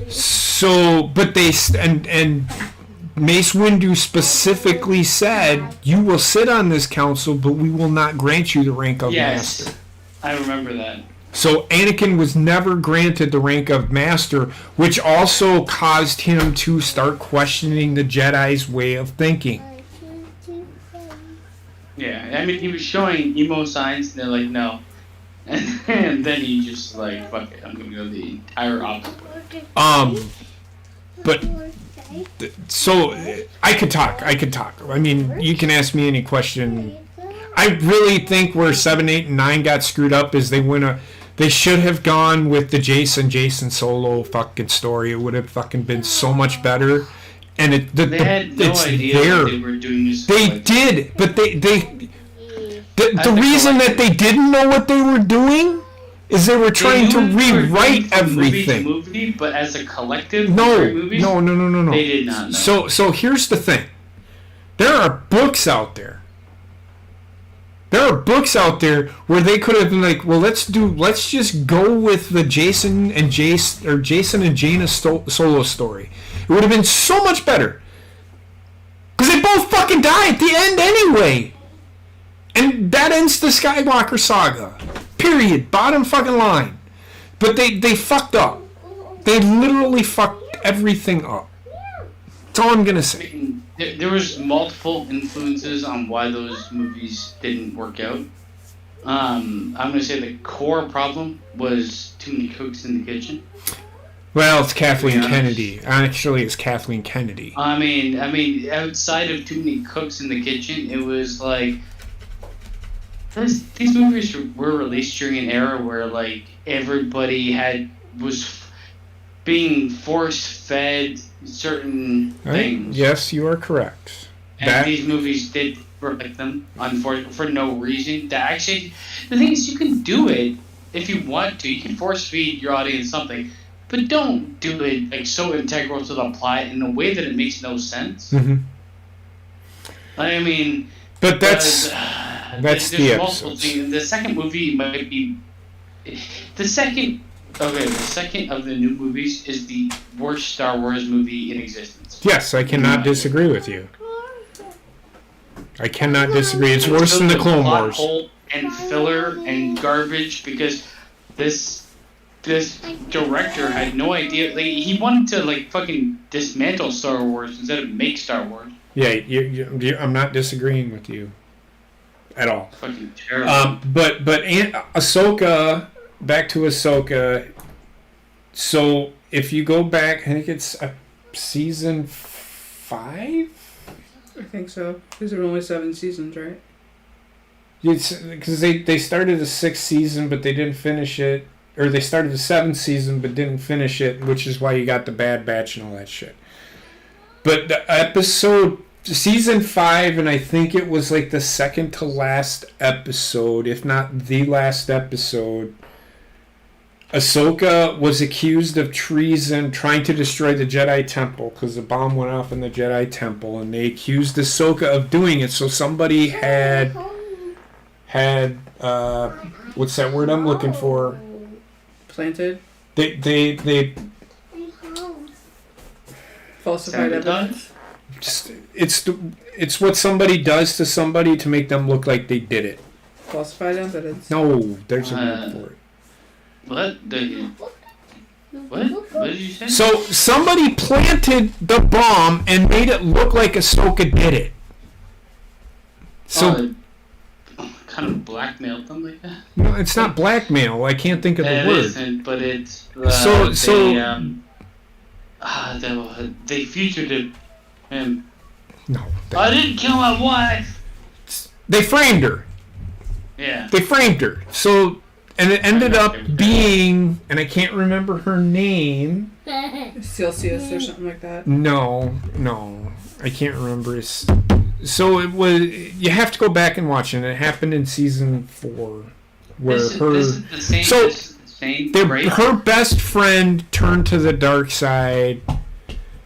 So, but they and Mace Windu specifically said, "You will sit on this council, but we will not grant you the rank of master." I remember that. So Anakin was never granted the rank of master, which also caused him to start questioning the Jedi's way of thinking. Yeah, I mean, he was showing emo signs, and they're like, no. And then he just like, fuck it, I'm gonna go the entire opposite way. But so I could talk. I mean, you can ask me any question. I really think where 7, 8, and 9 got screwed up is they should have gone with the Jason Solo fucking story. It would have fucking been so much better. And they had no idea that they were doing this. They did, but the reason that they didn't know what they were doing is they were trying to rewrite everything. Movie, but as a collective, no. They did not know. So here's the thing. There are books out there. Where they could have been like, well, let's just go with the Jason and Jaina Solo story. It would have been so much better. Because they both fucking die at the end anyway. And that ends the Skywalker saga. Period. Bottom fucking line. But they fucked up. They literally fucked everything up. That's all I'm going to say. There was multiple influences on why those movies didn't work out. I'm going to say the core problem was too many cooks in the kitchen. Well, it's Kathleen Kennedy. Actually, it's Kathleen Kennedy. I mean, outside of too many cooks in the kitchen, it was like these movies were released during an era where like everybody was being force-fed certain things. Yes, you are correct. And these movies did reflect them, unfortunately, for no reason. The thing is, you can do it if you want to. You can force-feed your audience something. But don't do it like so integral to the plot in a way that it makes no sense. Mm-hmm. I mean, but that's the episode. The second movie might be the second. Okay, the second of the new movies is the worst Star Wars movie in existence. Yes, I cannot disagree with you. I cannot disagree. It's worse than the Clone Wars. Hole and filler and garbage because this director had no idea. Like, he wanted to like fucking dismantle Star Wars instead of make Star Wars. Yeah, I'm not disagreeing with you at all. Fucking terrible. But Ahsoka, back to Ahsoka. So if you go back, I think it's season 5. I think so. Because there were only 7 seasons, right? It's because they started the 6th season, but they didn't finish it. Or they started the 7th season but didn't finish it, which is why you got the Bad Batch and all that shit. But the season 5, and I think it was like the second to last episode, if not the last episode, Ahsoka was accused of treason, trying to destroy the Jedi Temple, because the bomb went off in the Jedi Temple, and they accused Ahsoka of doing it. So somebody had what's that word I'm looking for? Planted. They Falsified evidence. It's what somebody does to somebody to make them look like they did it. Falsified evidence. No, there's a word for it. What did you say? So somebody planted the bomb and made it look like Ahsoka did it. So kind of blackmailed them like that. No, it's not blackmail. I can't think of the word. It isn't, but it's they featured him. No, I didn't kill my wife. They framed her. Yeah. They framed her. So, and it ended up being, and I can't remember her name. Celsius or something like that. No, I can't remember. So it was. You have to go back and watch it. It happened in season 4, where her best friend turned to the dark side,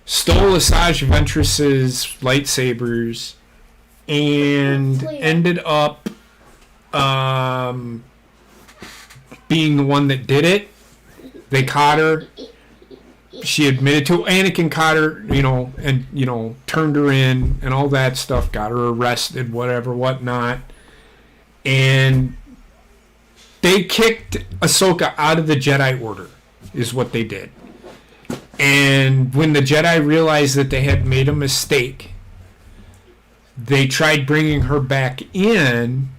stole Asajj Ventress's lightsabers, and ended up being the one that did it. They caught her. She admitted to Anakin caught her, and turned her in and all that stuff. Got her arrested, whatever, whatnot. And they kicked Ahsoka out of the Jedi Order, is what they did. And when the Jedi realized that they had made a mistake, they tried bringing her back in.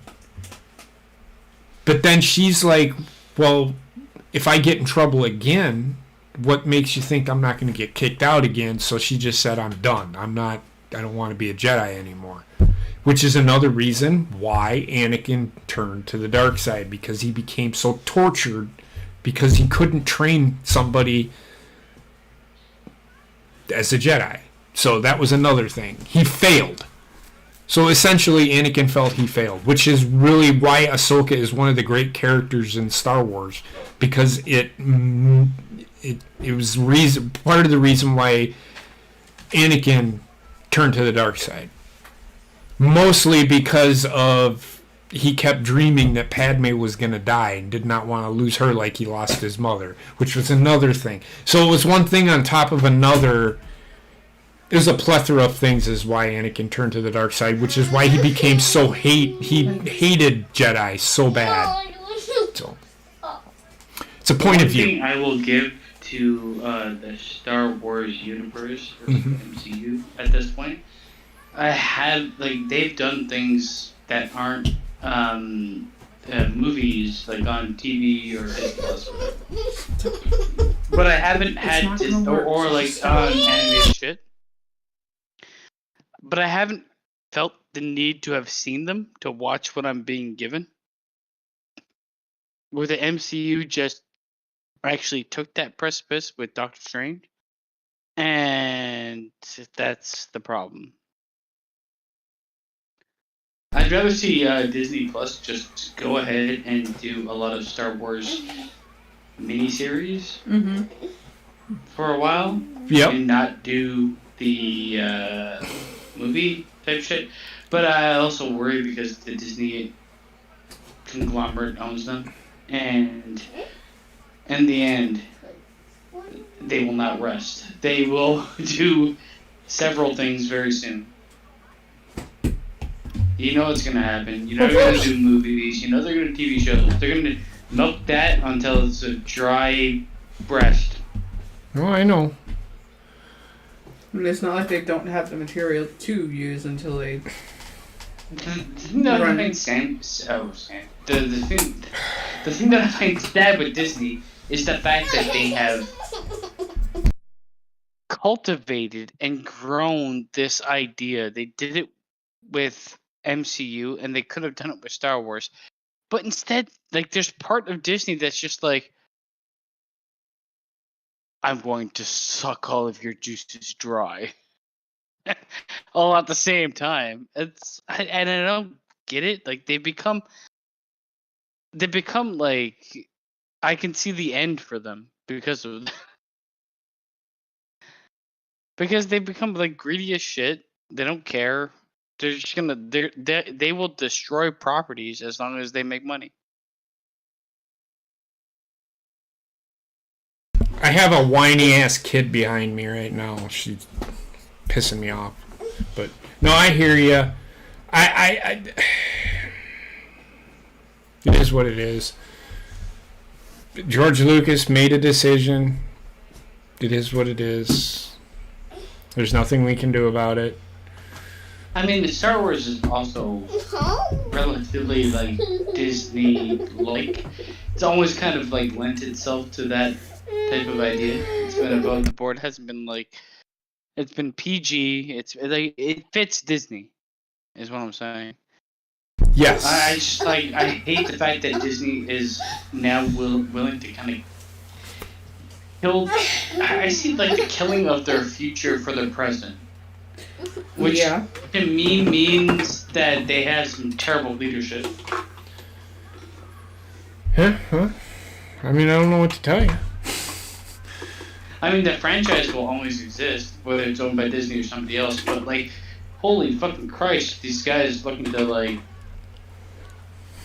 But then she's like, well, if I get in trouble again, what makes you think I'm not going to get kicked out again? So she just said, I'm done. I don't want to be a Jedi anymore. Which is another reason why Anakin turned to the dark side, because he became so tortured because he couldn't train somebody as a Jedi. So that was another thing. He failed. So essentially, Anakin felt he failed, which is really why Ahsoka is one of the great characters in Star Wars, because it was part of the reason why Anakin turned to the dark side. Mostly because of he kept dreaming that Padme was going to die and did not want to lose her like he lost his mother, which was another thing. So it was one thing on top of another. There's a plethora of things is why Anakin turned to the dark side, which is why he became so he hated Jedi so bad. So it's a point of view. One thing I will give to the Star Wars universe or MCU at this point, they've done things that aren't movies like on TV or Disney Plus or whatever. But I haven't had or like animated shit. But I haven't felt the need to have seen them to watch what I'm being given. Where the MCU just actually took that precipice with Doctor Strange. And that's the problem. I'd rather see Disney Plus just go ahead and do a lot of Star Wars miniseries for a while. Yep. And not do the movie type shit. But I also worry because the Disney conglomerate owns them. And in the end, they will not rest. They will do several things very soon. You know what's going to happen. You know they're going to do movies. You know they're going to do TV shows. They're going to milk that until it's a dry breast. Oh, I know. I mean, it's not like they don't have the material to use until they... No, I find the thing that I find sad with Disney is the fact that they have cultivated and grown this idea. They did it with MCU, and they could have done it with Star Wars. But instead, like, there's part of Disney that's just like, I'm going to suck all of your juices dry. All at the same time. And I don't get it. Like, they become like, I can see the end for them because of because they become like greedy as shit. They don't care. They're just they will destroy properties as long as they make money. I have a whiny ass kid behind me right now. She's pissing me off. But no, I hear you. It is what it is. George Lucas made a decision. It is what it is. There's nothing we can do about it. I mean, the Star Wars is also relatively like Disney-like. It's always kind of like lent itself to that type of idea. It's been above the board. It hasn't been like, it's been PG. It's like, it fits Disney, is what I'm saying. Yes. I just like, I hate the fact that Disney is now willing to kind of kill. I see like the killing of their future for their present, which to me means that they have some terrible leadership. Huh? I mean, I don't know what to tell you. I mean, the franchise will always exist, whether it's owned by Disney or somebody else, but, like, holy fucking Christ, these guys looking to, like,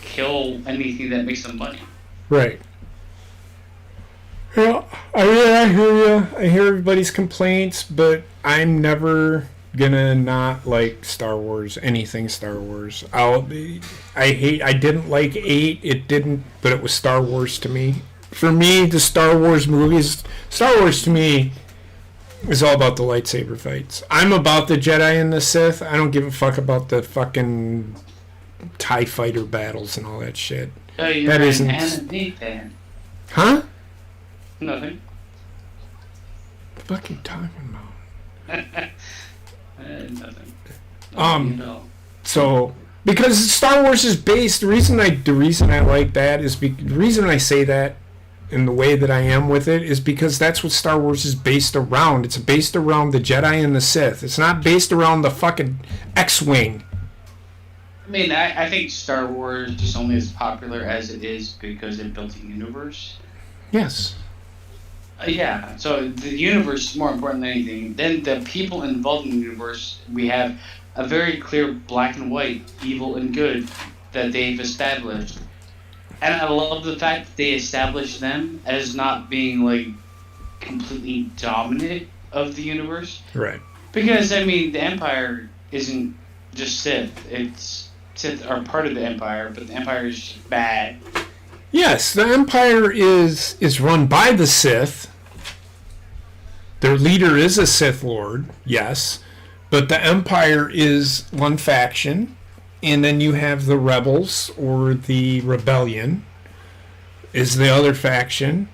kill anything that makes them money. Right. Yeah. I hear you. I hear everybody's complaints, but I'm never gonna not like Star Wars. Anything Star Wars. I didn't like 8. It didn't, but it was Star Wars to me. For me, the Star Wars movies, Star Wars to me is all about the lightsaber fights. I'm about the Jedi and the Sith. I don't give a fuck about the fucking TIE fighter battles and all that shit. Oh, you're that an isn't... anime fan. Huh? Nothing. What the fuck are you talking about? Nothing. So because Star Wars is based, the reason I like that is the reason I say that in the way that I am with it is because that's what Star Wars is based around. It's based around the Jedi and the Sith. It's not based around the fucking X-wing. I mean, I think Star Wars is only as popular as it is because it built a universe. Yes. Yeah, so the universe is more important than anything. Then the people involved in the universe, we have a very clear black and white, evil and good, that they've established. And I love the fact that they established them as not being, like, completely dominant of the universe. Right. Because, I mean, the Empire isn't just Sith. Sith are part of the Empire, but the Empire is just bad. Yes, the Empire is run by the Sith. Their leader is a Sith Lord, yes. But the Empire is one faction. And then you have the Rebels, or the Rebellion, is the other faction.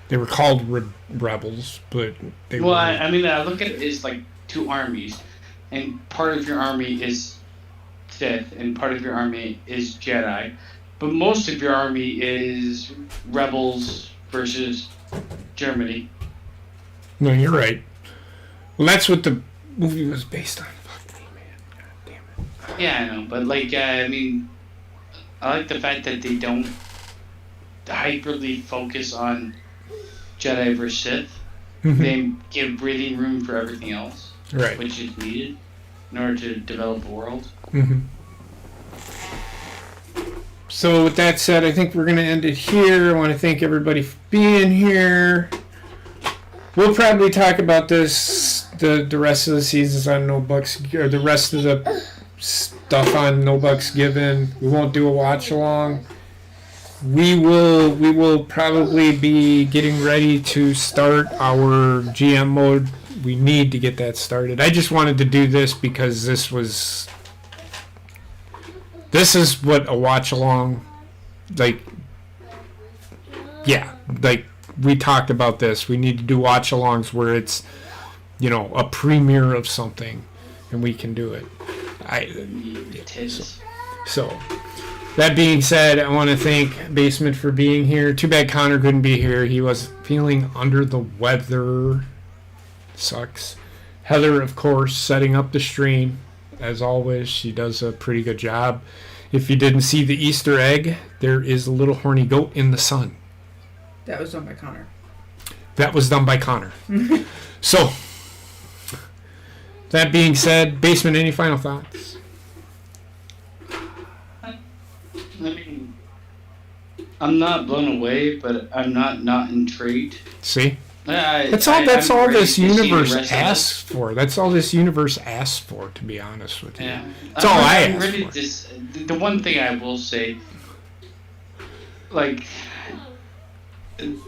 They were called Rebels, but they were... Well, I mean, I look at it as, like, two armies. And part of your army is Sith, and part of your army is Jedi. But most of your army is Rebels versus Germany. No, you're right. Well, that's what the movie was based on. Fuck me, man. God damn it. Yeah, I know. But, like, I mean, I like the fact that they don't hyperly focus on Jedi versus Sith. Mm-hmm. They give breathing room for everything else. Right. Which is needed in order to develop a world. Mm-hmm. So with that said, I think we're going to end it here. I want to thank everybody for being here. We'll probably talk about this, the rest of the seasons on No Bucks, or the rest of the stuff on No Bucks Given. We won't do a watch along. We will probably be getting ready to start our GM mode. We need to get that started. I just wanted to do this because this is what a watch along, like, yeah, like we talked about this. We need to do watch alongs where it's, you know, a premiere of something, and we can do it. So that being said, I want to thank Basement for being here. Too bad Connor couldn't be here. He was feeling under the weather. Sucks. Heather, of course, setting up the stream. As always, she does a pretty good job. If you didn't see the Easter egg, there is a little horny goat in the sun. That was done by Connor. That was done by Connor. So, that being said, Basement, any final thoughts? I mean, I'm not blown away, but I'm not intrigued. See? That's all this universe asks for. That's all this universe asks for, to be honest with you. Yeah. That's all I ask for. The one thing I will say, like,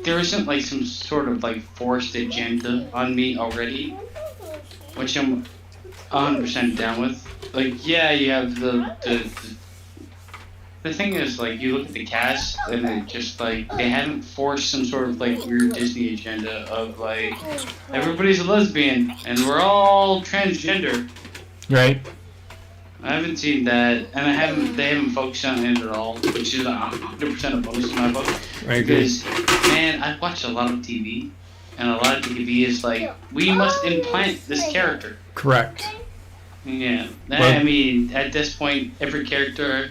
there isn't, like, some sort of, like, forced agenda on me already, which I'm 100% down with. Like, yeah, you have the thing is, like, you look at the cast, and it just, like, they haven't forced some sort of, like, weird Disney agenda of, like, everybody's a lesbian, and we're all transgender. Right. I haven't seen that, and they haven't focused on it at all, which is 100% a bonus in my book. I agree. Because, man, I watch a lot of TV, and a lot of TV is, like, we must implant this character. Correct. Yeah. I mean, at this point, every character,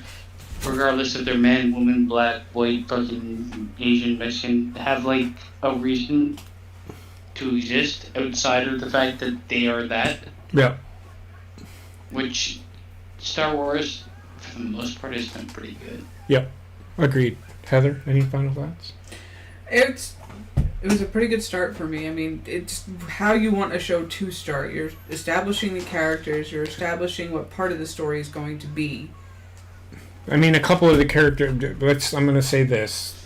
regardless if they're man, woman, black, white, fucking Asian, Mexican, have, like, a reason to exist outside of the fact that they are that. Yeah. Which Star Wars, for the most part, has been pretty good. Yep. Agreed. Heather, any final thoughts? It's it was a pretty good start for me. I mean, it's how you want a show to start. You're establishing the characters. You're establishing what part of the story is going to be. I mean, a couple of the characters. I'm going to say this.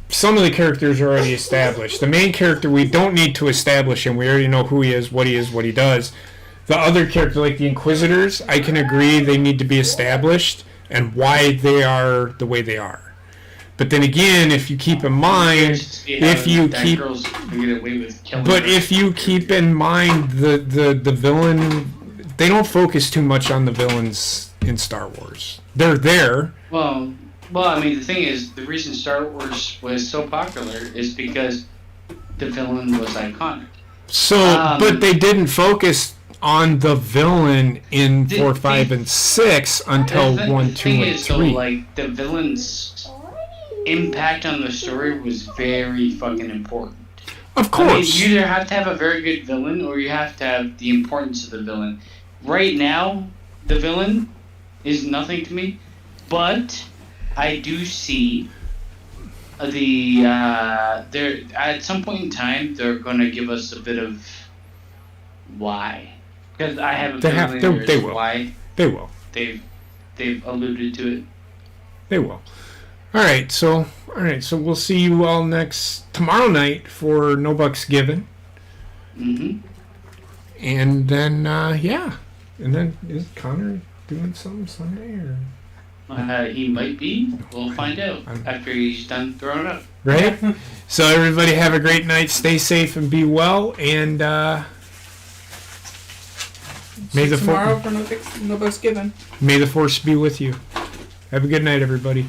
Some of the characters are already established. The main character we don't need to establish him. We already know who he is, what he does. The other character, like the Inquisitors, I can agree they need to be established and why they are the way they are. But then again, if you keep in mind, if you keep in mind the villain, they don't focus too much on the villains in Star Wars. They're there. Well, I mean, the thing is, the reason Star Wars was so popular is because the villain was iconic. So, but they didn't focus on the villain in 4, 5, and 6 until 1, 2, and 3. Though, like, the villain's impact on the story was very fucking important. Of course. I mean, you either have to have a very good villain or you have to have the importance of the villain. Right now, the villain is nothing to me, but I do see there at some point in time they're going to give us a bit of why, because I have a feeling they will. Why they will. They've alluded to it. They will. All right, so we'll see you all tomorrow night for No Bucks Given. Mm-hmm. And then and then is Connor doing something Sunday or? He might be. We'll find out after he's done throwing up. Right? So everybody have a great night. Stay safe and be well. And may the tomorrow for No Bucks Given. May the Force be with you. Have a good night, everybody.